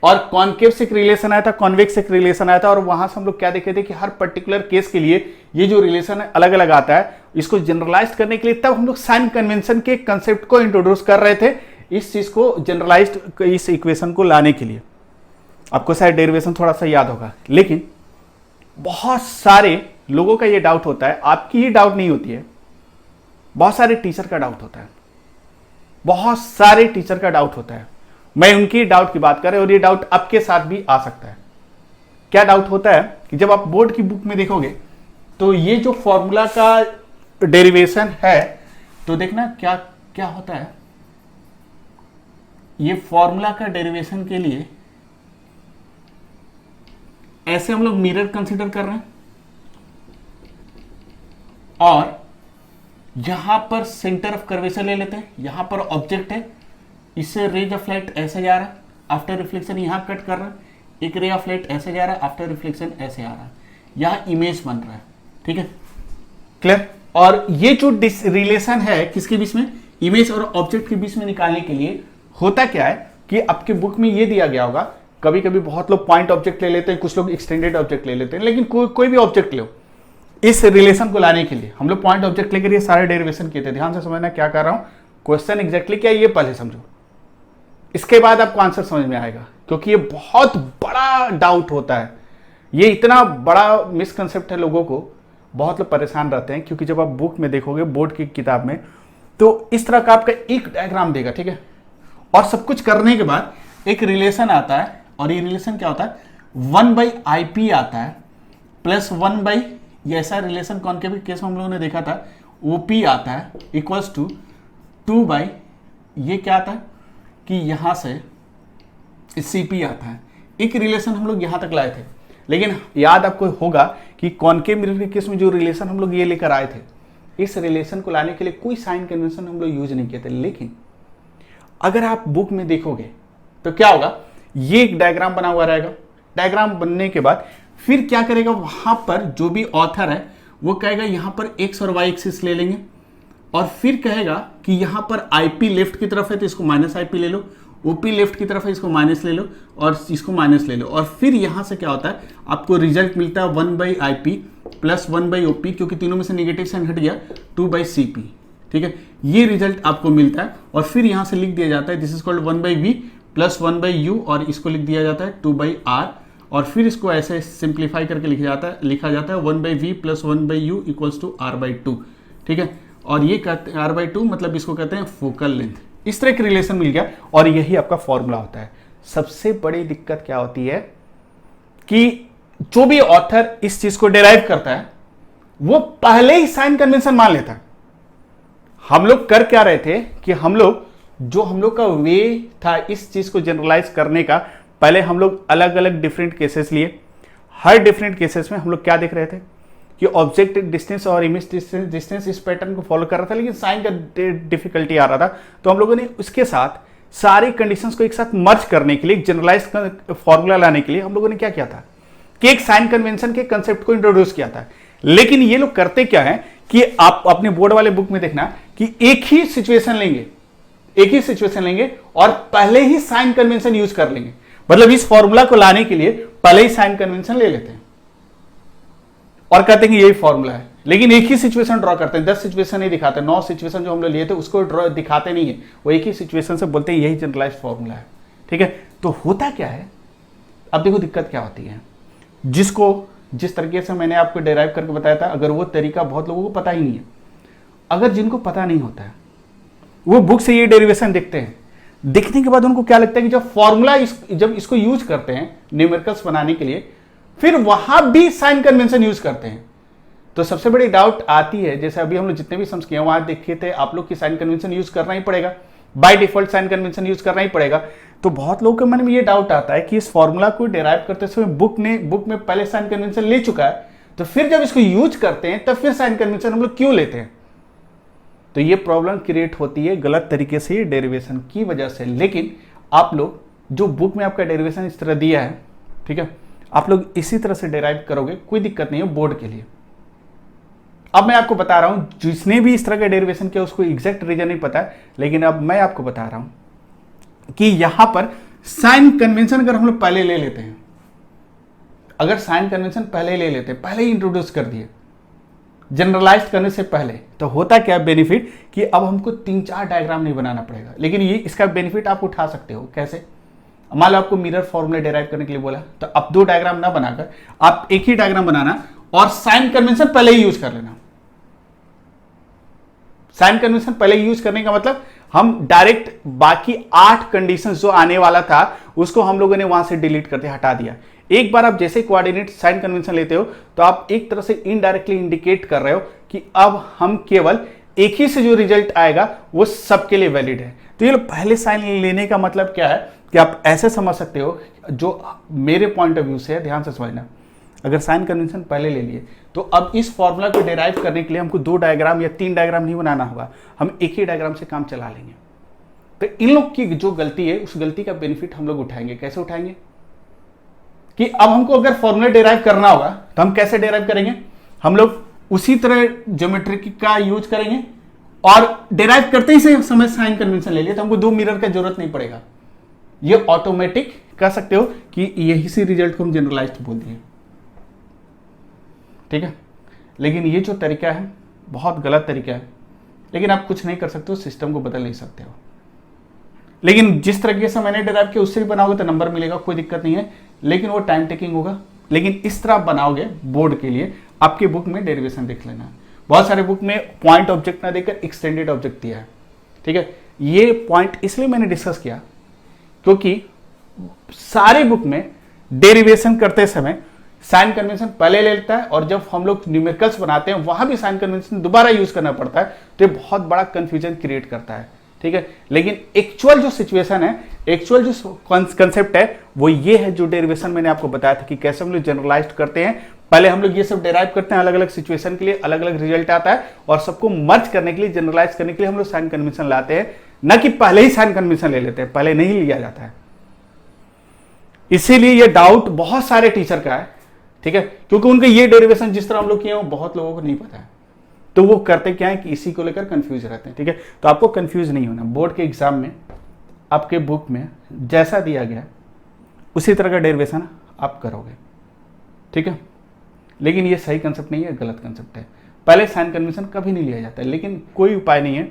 और कॉनकेव से एक रिलेशन आया था, कॉन्वेक्स से एक रिलेशन आया था, और वहां से हम लोग क्या देखे थे कि हर पर्टिकुलर केस के लिए ये जो रिलेशन है अलग अलग आता है। इसको जनरलाइज करने के लिए तब हम लोग साइन कन्वेंशन के कंसेप्ट को इंट्रोड्यूस कर रहे थे, इस चीज को जनरलाइज्ड इस इक्वेशन को लाने के लिए। आपको शायद डेरिवेशन थोड़ा सा याद होगा, लेकिन बहुत सारे लोगों का ये डाउट होता है, आपकी ही डाउट नहीं होती है, बहुत सारे टीचर का डाउट होता है, बहुत सारे टीचर का डाउट होता है। मैं उनकी डाउट की बात कर रहा हूं, और ये डाउट आपके साथ भी आ सकता है। क्या डाउट होता है कि जब आप बोर्ड की बुक में देखोगे तो ये जो फॉर्मूला का डेरिवेशन है, तो देखना क्या क्या होता है। ये फॉर्मूला का डेरिवेशन के लिए ऐसे हम लोग मिरर कंसीडर कर रहे हैं, और यहां पर सेंटर ऑफ कर्वेचर ले लेते हैं, यहां पर ऑब्जेक्ट है, इससे रेज ऑफ लाइट ऐसे जा रहा है, आफ्टर रिफ्लेक्शन यहां कट कर रहा है, एक रे ऑफ लाइट ऐसे जा रहा है, आफ्टर रिफ्लेक्शन ऐसे आ रहा है, यहां इमेज बन रहा है, ठीक है, क्लियर। और ये जो रिलेशन है किसके बीच में, इमेज और ऑब्जेक्ट के बीच में निकालने के लिए होता क्या है कि आपके बुक में ये दिया गया होगा, कभी कभी बहुत लोग पॉइंट ऑब्जेक्ट ले लेते हैं, कुछ लोग एक्सटेंडेड ऑब्जेक्ट ले लेते हैं, लेकिन कोई भी ऑब्जेक्ट लो, इस रिलेशन को लाने के लिए हम लोग पॉइंट ऑब्जेक्ट लेकर ये सारे डेरिवेशन किए थे। ध्यान से समझना क्या कर रहा हूं, क्वेश्चन एग्जैक्टली क्या है ये पहले समझो, इसके बाद आपको आंसर समझ में आएगा, क्योंकि ये बहुत बड़ा डाउट होता है, ये इतना बड़ा मिसकंसेप्ट है, लोगों को बहुत लोग परेशान रहते हैं। क्योंकि जब आप बुक में देखोगे, बोर्ड की किताब में, तो इस तरह का आपका एक डायग्राम देगा, ठीक है, और सब कुछ करने के बाद एक रिलेशन आता है, और ये रिलेशन क्या होता है, 1/IP आता है, प्लस 1 ये ऐसा रिलेशन कौन के भी केस में हम लोगों ने देखा था, OP आता है, इक्वल्स टू 2 ये क्या आता है कि यहां से CP आता है। एक रिलेशन हम लोग यहां तक लाए थे, लेकिन याद आपको होगा कि कॉनकेव मिरर के केस में जो रिलेशन हम लोग ये लेकर आए थे, इस रिलेशन को लाने के लिए कोई साइन कन्वेंशन हम लोग यूज नहीं किए थे। लेकिन अगर आप बुक में देखोगे तो क्या होगा, ये एक डायग्राम बना हुआ रहेगा, डायग्राम बनने के बाद फिर क्या करेगा, वहां पर जो भी ऑथर है वो कहेगा यहां पर एक्स और वाई एक्सिस ले लेंगे, और फिर कहेगा कि यहां पर IP लेफ्ट की तरफ है तो इसको -IP ले लो, OP लेफ्ट की तरफ है इसको माइनस ले लो, और इसको माइनस ले लो, और फिर यहां से क्या होता है, आपको रिजल्ट मिलता है 1/IP प्लस 1/OP, क्योंकि तीनों में से नेगेटिव साइन हट गया, 2/CP, ठीक है, ये रिजल्ट आपको मिलता है। और फिर यहां से लिख दिया जाता है this is called 1/V plus 1/U, और इसको लिख दिया जाता है 2/R, और फिर इसको ऐसे सिंप्लीफाई करके लिखा जाता है 1/V plus 1/U equals to R/2, ठीक है, और ये कहते हैं R/2 मतलब इसको कहते हैं फोकल लेंथ। इस तरह की रिलेशन मिल गया, और यही आपका फॉर्मूला होता है। सबसे बड़ी दिक्कत क्या होती है कि जो भी ऑथर इस चीज को डिराइव करता है वो पहले ही साइन कन्वेंशन मान लेता है। हम लोग कर क्या रहे थे कि हम लोग का वे था इस चीज को जनरलाइज करने का, पहले हम लोग अलग अलग डिफरेंट केसेस लिए, हर डिफरेंट केसेस में हम लोग क्या देख रहे थे कि ऑब्जेक्ट डिस्टेंस और इमेज डिस्टेंस इस पैटर्न को फॉलो कर रहा था, लेकिन साइन का डिफिकल्टी आ रहा था, तो हम लोगों ने उसके साथ सारी कंडीशंस को एक साथ मर्ज करने के लिए, जनरलाइज फॉर्मूला लाने के लिए हम लोगों ने क्या किया था कि एक साइन कन्वेंशन के कंसेप्ट को इंट्रोड्यूस किया था। लेकिन ये लोग करते क्या है कि आप अपने बोर्ड वाले बुक में देखना कि एक ही सिचुएशन लेंगे और पहले ही साइन कन्वेंशन यूज कर लेंगे, मतलब इस फॉर्मूला को लाने के लिए पहले ही साइन कन्वेंशन ले लेते हैं और कहते हैं कि यही फॉर्मूला है, लेकिन एक ही सिचुएशन ड्रॉ करते हैं, 10 सिचुएशन नहीं दिखाते, 9 सिचुएशन जो हम लोग लिए थे उसको ड्रॉ दिखाते नहीं है, वो एक ही सिचुएशन से बोलते हैं यही जनरलाइज फॉर्मूला है, ठीक है। तो होता क्या है, अब देखो दिक्कत क्या होती है, जिस तरीके से मैंने आपको डिराइव करके बताया था, अगर वो तरीका बहुत लोगों को पता ही नहीं है, अगर जिनको पता नहीं होता है वो बुक से ये डेरिवेशन देखते हैं, देखने के बाद उनको क्या लगता है कि जब फॉर्मूला जब इसको यूज करते हैं न्यूमेरिकल्स बनाने के लिए, फिर वहां भी साइन कन्वेंशन यूज करते हैं। तो सबसे बड़ी डाउट आती है, जैसे अभी हम लोग जितने भी सम्स किए वहां देखे थे आप लोग की साइन कन्वेंशन यूज करना ही पड़ेगा, by default sign convention use करना ही पड़ेगा। तो बहुत लोगों के मन में ये डाउट आता है कि इस फॉर्मूला को डिराइव करते समय बुक में पहले साइन कन्वेंशन ले चुका है, तो फिर जब इसको यूज करते हैं तब फिर साइन कन्वेंशन हम लोग क्यों लेते हैं। तो ये प्रॉब्लम क्रिएट होती है गलत तरीके से डेरिवेशन की वजह से। लेकिन आप लोग जो बुक में आपका डेरिवेशन इस तरह दिया है, ठीक है, आप लोग इसी तरह से डेराइव करोगे, कोई दिक्कत नहीं है बोर्ड के लिए। अब मैं आपको बता रहा हूं, जिसने भी इस तरह का डेरिवेशन किया उसको एग्जैक्ट रीजन नहीं पता है, लेकिन अब मैं आपको बता रहा हूं कि यहां पर साइन कन्वेंशन अगर हम लोग पहले ले लेते हैं, अगर साइन कन्वेंशन पहले ले लेते हैं, पहले ही इंट्रोड्यूस कर दिए जनरलाइज करने से पहले, तो होता क्या बेनिफिट कि अब हमको 3-4 डायग्राम नहीं बनाना पड़ेगा। लेकिन ये इसका बेनिफिट आप उठा सकते हो। कैसे? मान लो आपको मिरर फॉर्मूला डिराइव करने के लिए बोला, तो अब 2 डायग्राम ना बनाकर आप एक ही डायग्राम बनाना और साइन कन्वेंशन पहले ही यूज कर लेना। साइन कन्वेंशन पहले यूज करने का मतलब हम डायरेक्ट बाकी 8 कंडीशंस जो आने वाला था उसको हम लोगों ने वहां से डिलीट करके हटा दिया। एक बार आप जैसे कोऑर्डिनेट साइन कन्वेंशन लेते हो तो आप एक तरह से इनडायरेक्टली इंडिकेट कर रहे हो कि अब हम केवल एक ही से जो रिजल्ट आएगा वो सबके लिए वैलिड है। तो ये पहले साइन लेने का मतलब क्या है कि आप ऐसे समझ सकते हो, जो मेरे पॉइंट ऑफ व्यू से है, ध्यान से समझना। अगर साइन कन्वेंशन पहले ले लिए तो अब इस फॉर्मूला को डिराइव करने के लिए हमको 2 डायग्राम या 3 डायग्राम नहीं बनाना होगा, हम एक ही डायग्राम से काम चला लेंगे। तो इन लोग की जो गलती है उस गलती का बेनिफिट हम लोग उठाएंगे। कैसे उठाएंगे कि अब हमको अगर फॉर्मूला डिराइव करना होगा तो हम कैसे डिराइव करेंगे, हम लोग उसी तरह ज्योमेट्री का यूज करेंगे और डेराइव करते ही से समय साइन कन्वेंशन ले लिया तो हमको 2 मिरर का जरूरत नहीं पड़ेगा। ये ऑटोमेटिक कह सकते हो कि यही से रिजल्ट को हम जनरलाइज्ड बोल दिए, ठीक है। लेकिन ये जो तरीका है बहुत गलत तरीका है, लेकिन आप कुछ नहीं कर सकते हो, सिस्टम को बदल नहीं सकते हो। लेकिन जिस तरीके से मैंने डेराइव किया उससे भी बनाओगे तो नंबर मिलेगा, कोई दिक्कत नहीं है, लेकिन वो टाइम टेकिंग होगा। लेकिन इस तरह बनाओगे बोर्ड के लिए, आपके बुक में डेरिवेशन देख लेना। बहुत सारे बुक में पॉइंट ऑब्जेक्ट ना देकर एक्सटेंडेड ऑब्जेक्ट दिया है, ठीक है। ये पॉइंट इसलिए मैंने डिस्कस किया क्योंकि सारे बुक में डेरिवेशन करते समय साइन कन्वेंशन पहले ले लेता है, और जब हम लोग न्यूमेरिकल्स बनाते हैं वहां भी साइन कन्वेंशन दोबारा यूज करना पड़ता है, तो ये बहुत बड़ा कंफ्यूजन क्रिएट करता है, ठीक है। लेकिन एक्चुअल जो सिचुएशन है, एक्चुअल जो कंसेप्ट है वो ये है, जो डेरिवेशन मैंने आपको बताया था कि कैसे हम लोग जनरलाइज करते हैं। पहले हम लोग ये सब डेराइव करते हैं, अलग अलग सिचुएशन के लिए अलग अलग रिजल्ट आता है, और सबको मर्ज करने के लिए, जनरलाइज करने के लिए हम लोग साइन कन्वेंशन लाते हैं, न कि पहले ही साइन कन्वेंशन ले लेते हैं, पहले नहीं लिया जाता है। इसीलिए ये डाउट बहुत सारे टीचर का है, ठीक है, क्योंकि उनके ये डेरिवेशन जिस तरह हम लोग किए हैं वो बहुत लोगों को नहीं पता है, तो वो करते क्या है कि इसी को लेकर कंफ्यूज रहते हैं, ठीक है। तो आपको कंफ्यूज नहीं होना, बोर्ड के एग्जाम में आपके बुक में जैसा दिया गया उसी तरह का डेरिवेशन आप करोगे, ठीक है। लेकिन ये सही कंसेप्ट नहीं है, गलत कंसेप्ट है। पहले साइन कन्वेंशन कभी नहीं लिया जाता है, लेकिन कोई उपाय नहीं है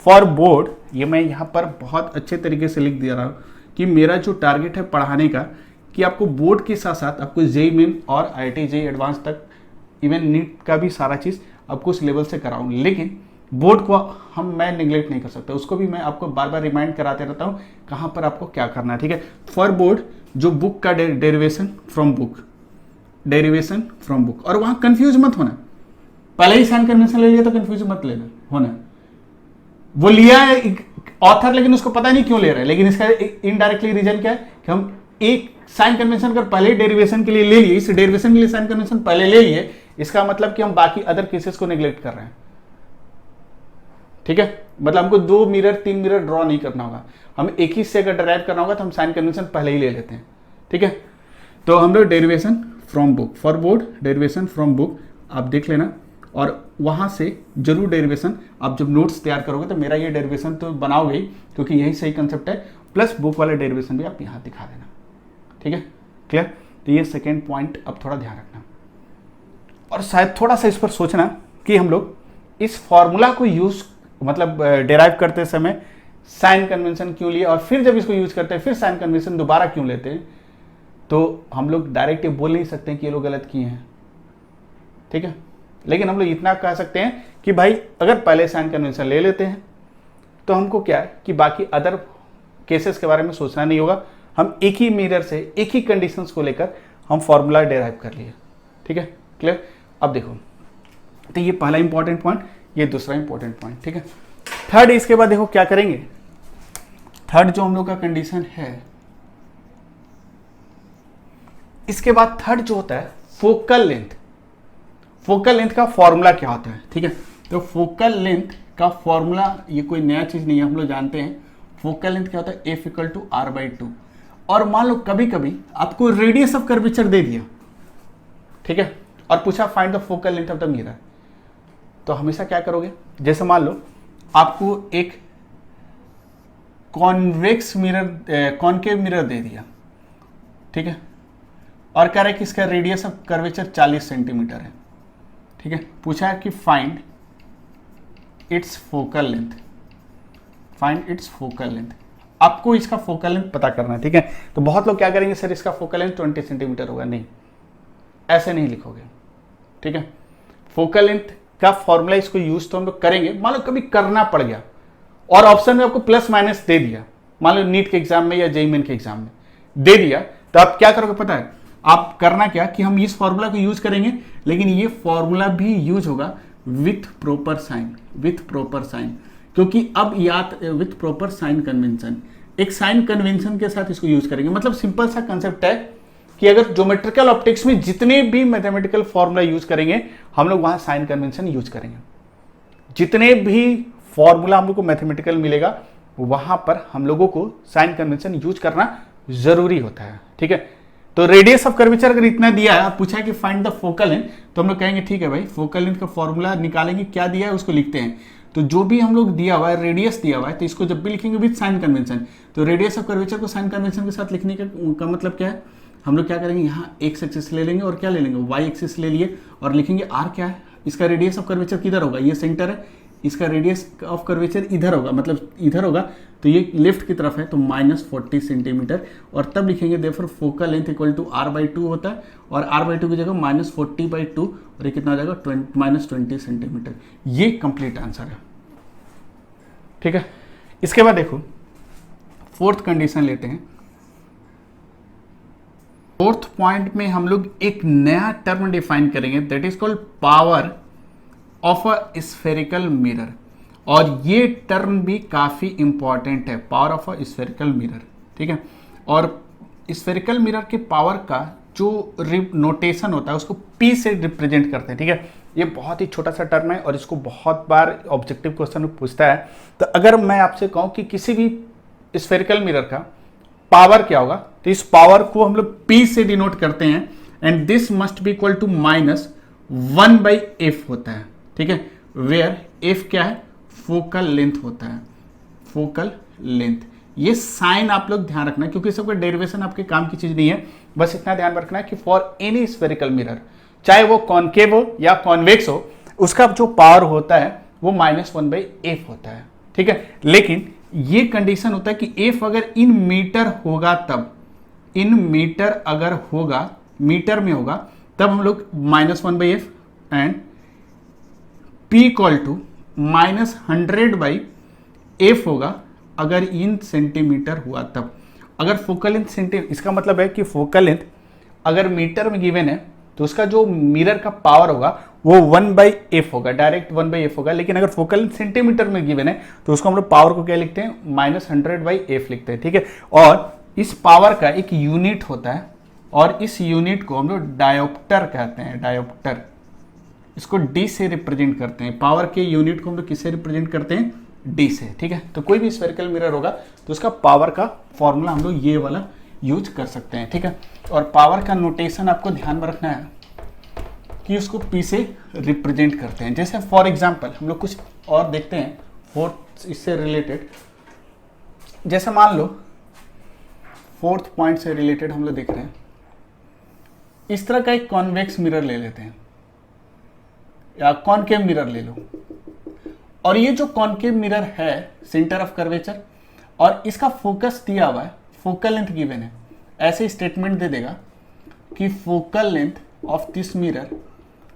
फॉर बोर्ड। ये मैं यहाँ पर बहुत अच्छे तरीके से लिख दे रहा हूँ कि मेरा जो टारगेट है पढ़ाने का, कि आपको बोर्ड के साथ साथ आपको जेईई मेन और IIT जेईई एडवांस तक, इवन नीट का भी सारा चीज़ आपको उस लेवल से कराऊँ। लेकिन बोर्ड को मैं निगलेक्ट नहीं कर सकता, उसको भी मैं आपको बार बार रिमाइंड कराते रहता हूँ कहाँ पर आपको क्या करना है, ठीक है। फॉर बोर्ड जो बुक का derivation from book, derivation from book, और वहाँ कंफ्यूज मत होना। पहले ही साइन कन्वेंशन ले लिया तो कंफ्यूज मत लेना होना। वो लिया है ऑथर, लेकिन उसको पता नहीं क्यों ले रहा है, लेकिन इसका इनडायरेक्टली रीजन क्या है कि हम एक साइन कन्वेंशन कर पहले डेरिवेशन के लिए ले लिए, इस डेरिवेशन के लिए साइन कन्वेंशन पहले ले लिए, इसका मतलब कि हम बाकी अदर केसेस को नेग्लेक्ट कर रहे हैं, ठीक है। मतलब हमको 2 मिरर 3 मिरर ड्रॉ नहीं करना होगा, हम एक ही से अगर डराइव करना होगा तो हम साइन कन्वेंशन पहले ही ले लेते हैं, ठीक है। तो हम लोग derivation from book, for board derivation from book आप देख लेना, और वहां से जरूर डेरिवेशन आप जब नोट्स तैयार करोगे तो मेरा ये डेरिवेशन तो बनाओगे ही, क्योंकि यही सही कंसेप्ट है, प्लस बुक वाला डेरिवेशन भी आप यहाँ दिखा देना, ठीक है, क्लियर। तो ये सेकेंड पॉइंट अब थोड़ा ध्यान रखना, और शायद थोड़ा सा इस पर सोचना कि हम लोग इस फॉर्मूला को यूज मतलब डेराइव करते समय साइन कन्वेंशन क्यों लिए, और फिर जब इसको यूज करते हैं फिर साइन कन्वेंशन दोबारा क्यों लेते हैं। तो हम लोग डायरेक्ट बोल नहीं सकते कि ये लोग गलत किए हैं, ठीक है। लेकिन हम लोग इतना कह सकते हैं कि भाई अगर पहले साइन कन्वेंशन ले लेते हैं तो हमको क्या है कि बाकी अदर केसेस के बारे में सोचना नहीं होगा, हम एक ही मिरर से एक ही कंडीशंस को लेकर हम फॉर्मूला डेराइव कर लिए, ठीक है, क्लियर। अब देखो, तो ये पहला इंपॉर्टेंट पॉइंट, ये दूसरा इंपॉर्टेंट पॉइंट, ठीक है। थर्ड, इसके बाद देखो क्या करेंगे। थर्ड जो हम लोग का कंडीशन है, इसके बाद थर्ड जो होता है फोकल लेंथ। फोकल लेंथ का फॉर्मूला क्या होता है, ठीक है। तो फोकल लेंथ का फॉर्मूला ये कोई नया चीज नहीं है, हम लोग जानते हैं। फोकल लेंथ क्या होता है, F = R/2। और मान लो कभी कभी आपको रेडियस ऑफ कर्वेचर दे दिया, ठीक है, और पूछा find the focal length of the mirror, तो हमेशा क्या करोगे, जैसे मान लो आपको एक कॉन्वेक्स मिरर, कॉनकेव मिरर दे दिया, ठीक है, और कह रहा है कि इसका रेडियस ऑफ कर्वेचर 40 सेंटीमीटर है, ठीक है। पूछा है कि find its focal length, find its focal length, आपको इसका फोकल लेंथ पता करना है, ठीक है। तो बहुत लोग क्या करेंगे, सर इसका फोकल लेंथ 20 सेंटीमीटर होगा, नहीं, ऐसे नहीं लिखोगे, ठीक है। फोकल लेंथ का फॉर्मूला इसको यूज तो हम लोग करेंगे, मान लो कभी करना पड़ गया और ऑप्शन में आपको प्लस माइनस दे दिया, मान लो नीट के एग्जाम में या जेईई मेन के एग्जाम में दे दिया, तो आप क्या करोगे पता है, आप करना क्या कि हम इस फॉर्मूला को यूज करेंगे, लेकिन ये फॉर्मूला भी यूज होगा with proper sign, with proper sign, क्योंकि अब याद विथ प्रॉपर साइन कन्वेंशन, एक साइन कन्वेंशन के साथ इसको यूज करेंगे। मतलब सिंपल सा कंसेप्ट है कि अगर ज्योमेट्रिकल ऑप्टिक्स में जितने भी मैथमेटिकल फॉर्मूला यूज करेंगे हम लोग वहां साइन कन्वेंशन यूज करेंगे। जितने भी फॉर्मूला हम लोग को मैथमेटिकल मिलेगा वहां पर हम लोगों को साइन कन्वेंशन यूज करना जरूरी होता है, ठीक है। तो रेडियस ऑफ कर्वेचर अगर इतना दिया है, पूछा है कि फाइंड द फोकल लेंथ, तो हम लोग कहेंगे ठीक है भाई, फोकल लेंथ का फॉर्मूला निकालेंगे, क्या दिया है उसको लिखते हैं। तो जो भी हम लोग दिया हुआ है, रेडियस दिया हुआ है, तो इसको जब भी लिखेंगे विद साइन कन्वेंशन, तो रेडियस ऑफ कर्वेचर को साइन कन्वेंशन के साथ लिखने का मतलब क्या है, हम लोग क्या करेंगे, यहाँ एक्स एक्सिस ले लेंगे और क्या ले लेंगे, वाई एक्सिस ले लिए और लिखेंगे आर क्या है, इसका रेडियस ऑफ कर्वेचर किधर होगा, ये सेंटर है, इसका रेडियस ऑफ कर्वेचर इधर होगा, मतलब इधर होगा, तो ये लेफ्ट की तरफ है, तो -40 सेंटीमीटर, और तब लिखेंगे therefore focal length equal to r/2 होता है, और r/2 की जगह -40/2, और ये कितना हो जाएगा, -20 सेंटीमीटर। ये कंप्लीट आंसर है, ठीक है। इसके बाद देखो फोर्थ कंडीशन लेते हैं। फोर्थ पॉइंट में हम लोग एक नया टर्म डिफाइन करेंगे, that is called power of a spherical mirror, और ये टर्म भी काफी इंपॉर्टेंट है, power of a spherical mirror, ठीक है। और स्फेरिकल मिरर के पावर का जो नोटेशन होता है उसको P से रिप्रेजेंट करते हैं, ठीक है। ये बहुत ही छोटा सा टर्म है और इसको बहुत बार ऑब्जेक्टिव क्वेश्चन में पूछता है। तो अगर मैं आपसे कहूं कि किसी भी स्फेरिकल मिरर का पावर क्या होगा, तो इस पावर को हम लोग P से डिनोट करते हैं, and this must be equal to -1/f होता है, ठीक है, वेयर f क्या है, फोकल लेंथ होता है, फोकल लेंथ। ये साइन आप लोग ध्यान रखना, क्योंकि सबका डेरिवेशन आपके काम की चीज नहीं है, बस इतना ध्यान रखना है कि फॉर एनी स्फेरिकल मिरर, चाहे वो कॉनकेव हो या कॉन्वेक्स हो, उसका जो पावर होता है वो -1/f होता है, ठीक है। लेकिन ये कंडीशन होता है कि f अगर इन मीटर होगा, तब इन मीटर अगर होगा, मीटर में होगा, तब हम लोग -1/f and P equal to -100/f होगा अगर इन सेंटीमीटर हुआ तब। अगर फोकल लेंथ सेंटीमीटर, इसका मतलब है कि फोकल लेंथ अगर मीटर में गिवन है तो उसका जो मिरर का पावर होगा वो 1/f होगा, डायरेक्ट 1/f होगा। लेकिन अगर फोकल लेंथ सेंटीमीटर में गिवन है तो उसको हम लोग पावर को क्या लिखते हैं, -100/f लिखते हैं, ठीक है। और इस पावर का एक यूनिट होता है, और इस यूनिट को हम लोग डायोप्टर कहते हैं, डायोप्टर। इसको D से रिप्रेजेंट करते हैं, पावर के यूनिट को हम लोग किससे रिप्रेजेंट करते हैं, D से, ठीक है। तो कोई भी स्फेरिकल मिरर होगा तो उसका पावर का फॉर्मूला हम लोग ये वाला यूज कर सकते हैं, ठीक है। और पावर का नोटेशन आपको ध्यान में रखना है कि उसको P से रिप्रेजेंट करते हैं। जैसे फॉर एग्जांपल हम लोग कुछ और देखते हैं फोर्थ इससे रिलेटेड, जैसे मान लो फोर्थ पॉइंट से रिलेटेड हम लोग देख रहे हैं, इस तरह का एक कॉन्वेक्स मिरर ले लेते हैं या कॉनकेव मिरर ले लो, और ये जो कॉनकेव मिरर है सेंटर ऑफ कर्वेचर, और इसका फोकस दिया हुआ है, फोकल लेंथ गिवन है, ऐसे स्टेटमेंट दे देगा कि focal length of this mirror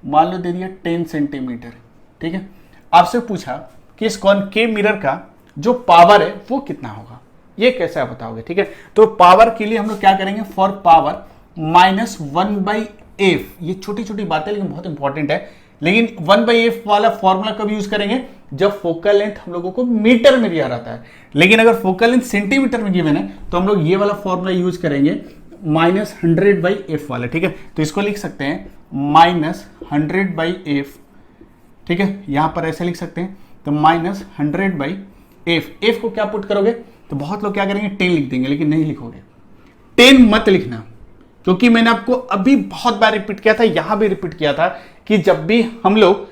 मान लो दे दिया 10 सेंटीमीटर, ठीक है। आपसे पूछा कि इस कॉनकेव मिरर का जो पावर है वो कितना होगा, ये कैसे आप बताओगे, ठीक है। तो पावर के लिए हम लोग क्या करेंगे, फॉर पावर -1/f, ये छोटी छोटी बातें लेकिन बहुत इंपॉर्टेंट है। लेकिन 1/f वाला फॉर्मूला कब यूज करेंगे, जब फोकल लेंथ हम लोगों को मीटर में दिया रहता है। लेकिन अगर फोकल लेंथ सेंटीमीटर में गिवन है तो हम लोग ये वाला फॉर्मूला यूज करेंगे -100/f वाला, ठीक है। तो इसको लिख सकते हैं -100/f, ठीक है, यहां पर ऐसे लिख सकते हैं। तो -100/f, f को क्या पुट करोगे, तो बहुत लोग क्या करेंगे 10 लिख देंगे, लेकिन नहीं लिखोगे, 10 मत लिखना, क्योंकि मैंने आपको अभी बहुत बार रिपीट किया था, यहां भी रिपीट किया था कि जब भी हम लोग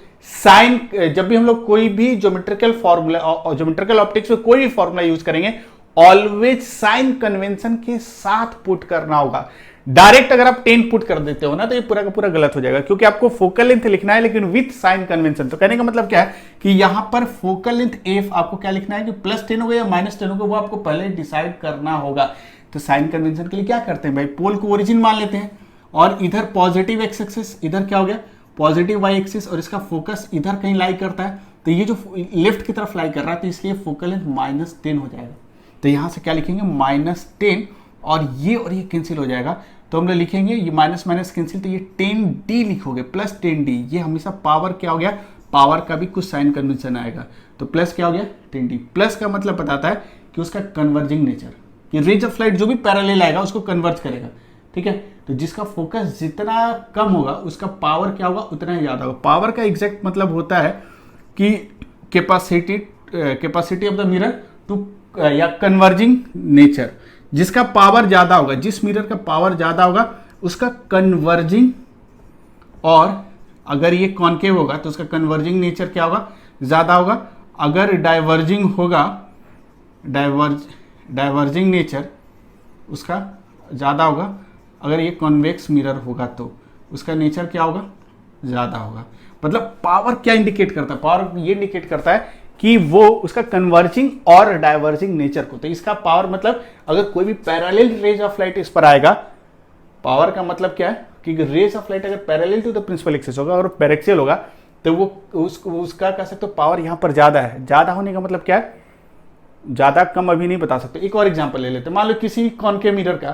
कोई भी ज्योमेट्रिकल फॉर्मूला, ज्योमेट्रिकल ऑप्टिक्स में कोई भी फॉर्मूला यूज करेंगे, ऑलवेज साइन कन्वेंशन के साथ पुट करना होगा। डायरेक्ट अगर आप 10 पुट कर देते हो ना तो ये पूरा का पूरा गलत हो जाएगा, क्योंकि आपको फोकल लेंथ लिखना है लेकिन विथ साइन कन्वेंशन। तो कहने का मतलब क्या है कि यहां पर फोकल लेंथ f आपको क्या लिखना है कि +10 होगा या -10 होगा, वो आपको पहले डिसाइड करना होगा। तो साइन कन्वेंशन के लिए क्या करते हैं भाई, पोल को ओरिजिन मान लेते हैं, और इधर पॉजिटिव एक्स एक्सिस, इधर क्या हो गया पॉजिटिव वाई एक्सिस, और इसका फोकस इधर कहीं लाई करता है, तो ये जो लेफ्ट की तरफ लाई कर रहा है, तो इसलिए फोकल लेंथ -10 हो जाएगा। तो यहां से क्या लिखेंगे -10, और ये कैंसिल हो जाएगा, तो हम लोग लिखेंगे ये माइनस माइनस कैंसिल, तो ये 10d लिखोगे, +10d। ये हमेशा पावर क्या हो गया, पावर का भी कुछ साइन कन्वेंशन आएगा, तो प्लस क्या हो गया 10d। प्लस का मतलब बताता है कि उसका कन्वर्जिंग नेचर, कि रेज ऑफ लाइट जो भी पैरेलल आएगा उसको कन्वर्ज करेगा, ठीक है। तो जिसका फोकस जितना कम होगा उसका पावर क्या होगा उतना ही ज्यादा होगा। पावर का एग्जैक्ट मतलब होता है कि capacity of the mirror to या कन्वर्जिंग नेचर, जिसका पावर ज्यादा होगा, जिस मिरर का पावर ज्यादा होगा उसका कन्वर्जिंग, और अगर ये कॉन्केव होगा तो उसका कन्वर्जिंग नेचर क्या होगा, ज्यादा होगा। अगर डाइवर्जिंग होगा, डाइवर्जिंग नेचर उसका ज्यादा होगा। अगर ये कॉन्वेक्स मिरर होगा तो उसका नेचर क्या होगा, ज्यादा होगा। मतलब पावर क्या इंडिकेट करता है, पावर ये इंडिकेट करता है कि वो उसका कन्वर्जिंग और डाइवर्जिंग नेचर को। तो इसका पावर मतलब अगर कोई भी पैरेलल रेज ऑफ लाइट इस पर आएगा, पावर का मतलब क्या है कि रेज ऑफ लाइट अगर parallel to the principal axis होगा और पैरेक्सियल होगा तो वो उसका कह सकते हो पावर यहां पर ज्यादा है। ज्यादा होने का मतलब क्या है, ज्यादा कम अभी नहीं बता सकते। एक और एग्जांपल ले लेते हैं। मान लो किसी कॉनकेव मिरर का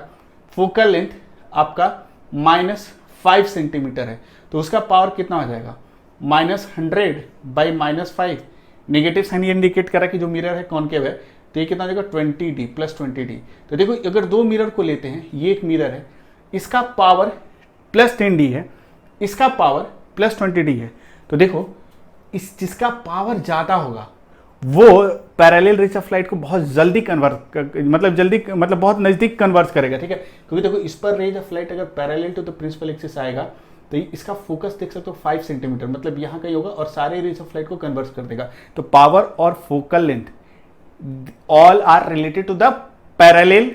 फोकल लेंथ आपका -5 सेंटीमीटर है, तो उसका पावर कितना हो जाएगा, -100 बाई -5। नेगेटिव साइन ये इंडिकेट करा कि जो मिरर है कॉनकेव है, तो ये कितना हो जाएगा 20D +20D। तो देखो अगर दो मिरर को लेते हैं, ये एक मिरर है, इसका पावर +10D है, इसका पावर +20D है। तो देखो इस जिसका पावर ज्यादा होगा वो पैरेलल रेज ऑफ लाइट को बहुत जल्दी मतलब बहुत नजदीक कन्वर्ट करेगा, ठीक है। क्योंकि देखो इस पर रेज ऑफ लाइट अगर parallel to the principal axis आएगा तो इसका फोकस देख सकते हो 5 सेंटीमीटर, मतलब यहाँ कहीं होगा और सारे रेज ऑफ लाइट को कन्वर्ट कर देगा। तो पावर और focal length all are related to the parallel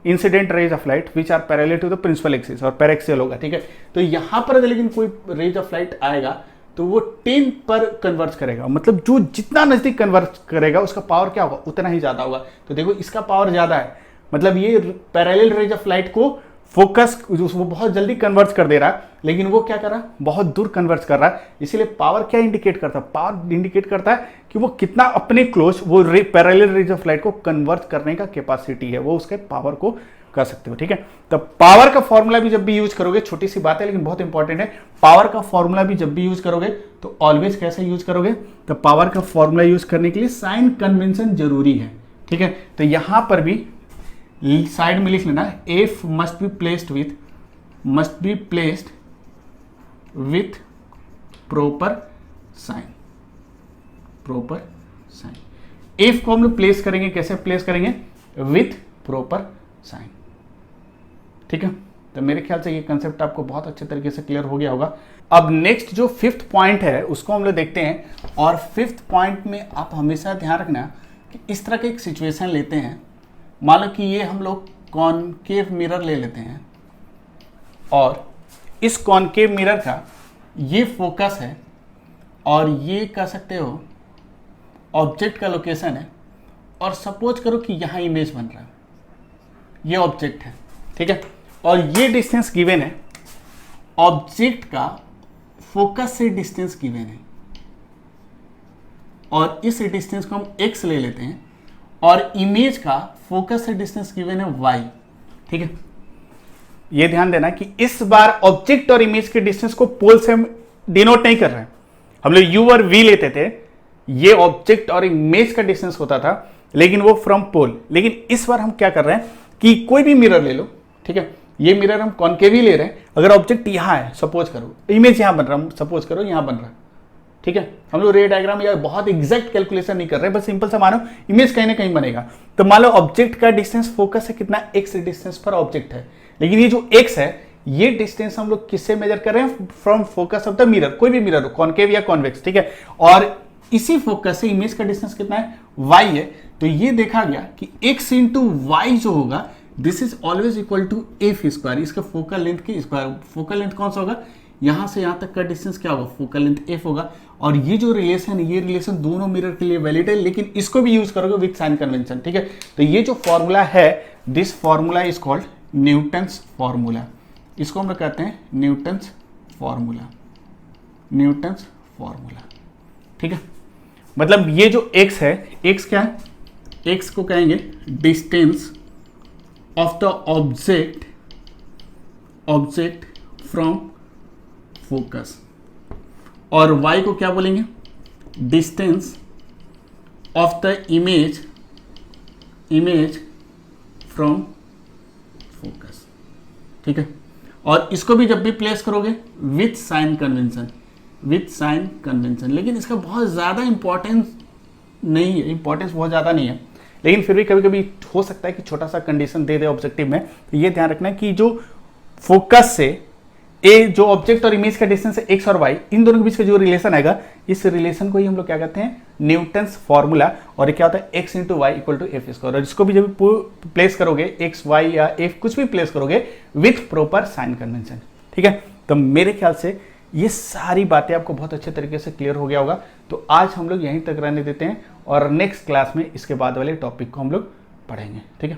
incident rays of light which are parallel to the principal axis, और पैरेक्सियल होगा, ठीक है। तो यहां पर लेकिन कोई रेज ऑफ लाइट आएगा तो वो 10 पर कन्वर्ट करेगा, मतलब जो जितना नजदीक कन्वर्ट करेगा उसका पावर क्या होगा, उतना ही ज्यादा होगा। तो देखो इसका पावर ज्यादा है, मतलब ये पैरेलल रेज ऑफ लाइट को फोकस वो बहुत जल्दी कन्वर्ट कर दे रहा है, लेकिन वो क्या कर रहा है, बहुत दूर कन्वर्ट कर रहा है। इसीलिए पावर क्या इंडिकेट करता है, पावर इंडिकेट करता है कि वो कितना अपने क्लोज वो पैरेलल रेज ऑफ लाइट को कन्वर्ट करने का कैपेसिटी है, वो उसके पावर को कर सकते हो, ठीक है। तो पावर का फॉर्मूला भी जब भी यूज करोगे, छोटी सी बात है लेकिन बहुत इंपॉर्टेंट है, पावर का फॉर्मूला भी जब भी यूज करोगे तो ऑलवेज कैसे यूज करोगे, तो पावर का फॉर्मूला यूज करने के लिए साइन कन्वेंशन जरूरी है, ठीक है। तो यहां पर भी साइड में लिख लेना, f must be placed with proper sign. F को हम लोग प्लेस करेंगे, कैसे प्लेस करेंगे, विथ प्रॉपर साइन, ठीक है। तो मेरे ख्याल से ये कंसेप्ट आपको बहुत अच्छे तरीके से क्लियर हो गया होगा। अब नेक्स्ट जो 5th पॉइंट है उसको हम लोग देखते हैं, और 5th पॉइंट में आप हमेशा ध्यान रखना कि इस तरह के एक सिचुएशन लेते हैं। मान लो कि ये हम लोग कॉनकेव मिरर ले लेते हैं, और इस कॉनकेव मिरर का ये फोकस है, और ये कह सकते हो ऑब्जेक्ट का लोकेशन है, और सपोज करो कि यहाँ इमेज बन रहा है, ये ऑब्जेक्ट है, ठीक है, और ये डिस्टेंस गिवन है, ऑब्जेक्ट का फोकस से डिस्टेंस गिवन है, और इस डिस्टेंस को हम x ले लेते हैं, और इमेज का फोकस से डिस्टेंस गिवन है y, ठीक है। ये ध्यान देना कि इस बार ऑब्जेक्ट और इमेज के डिस्टेंस को पोल से हम डिनोट नहीं कर रहे हैं। हम लोग u और v लेते थे, ये ऑब्जेक्ट और इमेज का डिस्टेंस होता था, लेकिन वो फ्रॉम पोल। लेकिन इस बार हम क्या कर रहे हैं कि कोई भी मिरर ले लो, ठीक है, ये मिरर हम कॉनकेव ही ले रहे हैं। अगर ऑब्जेक्ट यहां है, सपोज करो इमेज यहां बन रहा है, सपोज करो यहां बन रहा है, ठीक है। हम लोग रे डायग्राम या बहुत एग्जैक्ट कैलकुलेशन नहीं कर रहे, बस सिंपल सा मानो इमेज कहीं ना कहीं बनेगा। तो मान लो ऑब्जेक्ट का डिस्टेंस फोकस से कितना, x डिस्टेंस पर ऑब्जेक्ट है, लेकिन ये जो x है ये डिस्टेंस हम लोग किससे मेजर कर रहे हैं, from focus of the mirror, कोई भी मिरर हो, कॉनकेव या कॉन्वेक्स, ठीक है। और इसी फोकस से इमेज का डिस्टेंस कितना है, y है। तो ये देखा गया कि x इंटू वाई जो होगा this is always equal to f square, इसका फोकल लेंथ की स्क्वायर। फोकल लेंथ कौन सा होगा, यहां से यहां तक का डिस्टेंस क्या होगा, फोकल लेंथ एफ होगा। और ये जो रिलेशन है, ये रिलेशन दोनों मिरर के लिए वैलिड है, लेकिन इसको भी यूज करोगे विथ साइन कन्वेंशन, ठीक है। तो ये जो फॉर्मूला है, this formula is called Newton's formula, इसको हम लोग कहते हैं न्यूटन्स फॉर्मूला, ठीक है। मतलब ये जो x है, x क्या है, x को कहेंगे distance of the object from focus, और y को क्या बोलेंगे, distance of the image from focus, ठीक है। और इसको भी जब भी प्लेस करोगे विथ साइन कन्वेंशन, लेकिन इसका बहुत ज़्यादा इंपॉर्टेंस नहीं है, इंपॉर्टेंस बहुत ज़्यादा नहीं है, लेकिन फिर भी कभी कभी हो सकता है कि छोटा सा कंडीशन दे दे ऑब्जेक्टिव में, तो ये ध्यान रखना कि जो फोकस से ए, जो ऑब्जेक्ट और इमेज का डिस्टेंस है एक्स और वाई, इन दोनों के बीच का जो रिलेशन आएगा, इस रिलेशन को ही हम लोग क्या कहते हैं, न्यूटन्स फॉर्मूला। और ये क्या होता है, x into y equal to f square. और इसको भी जब प्लेस करोगे, एक्स वाई या एफ कुछ भी प्लेस करोगे विथ प्रॉपर साइन कन्वेंशन, ठीक है। तो मेरे ख्याल से ये सारी बातें आपको बहुत अच्छे तरीके से क्लियर हो गया होगा। तो आज हम लोग यहीं तक रहने देते हैं और नेक्स्ट क्लास में इसके बाद वाले टॉपिक को हम लोग पढ़ेंगे, ठीक है।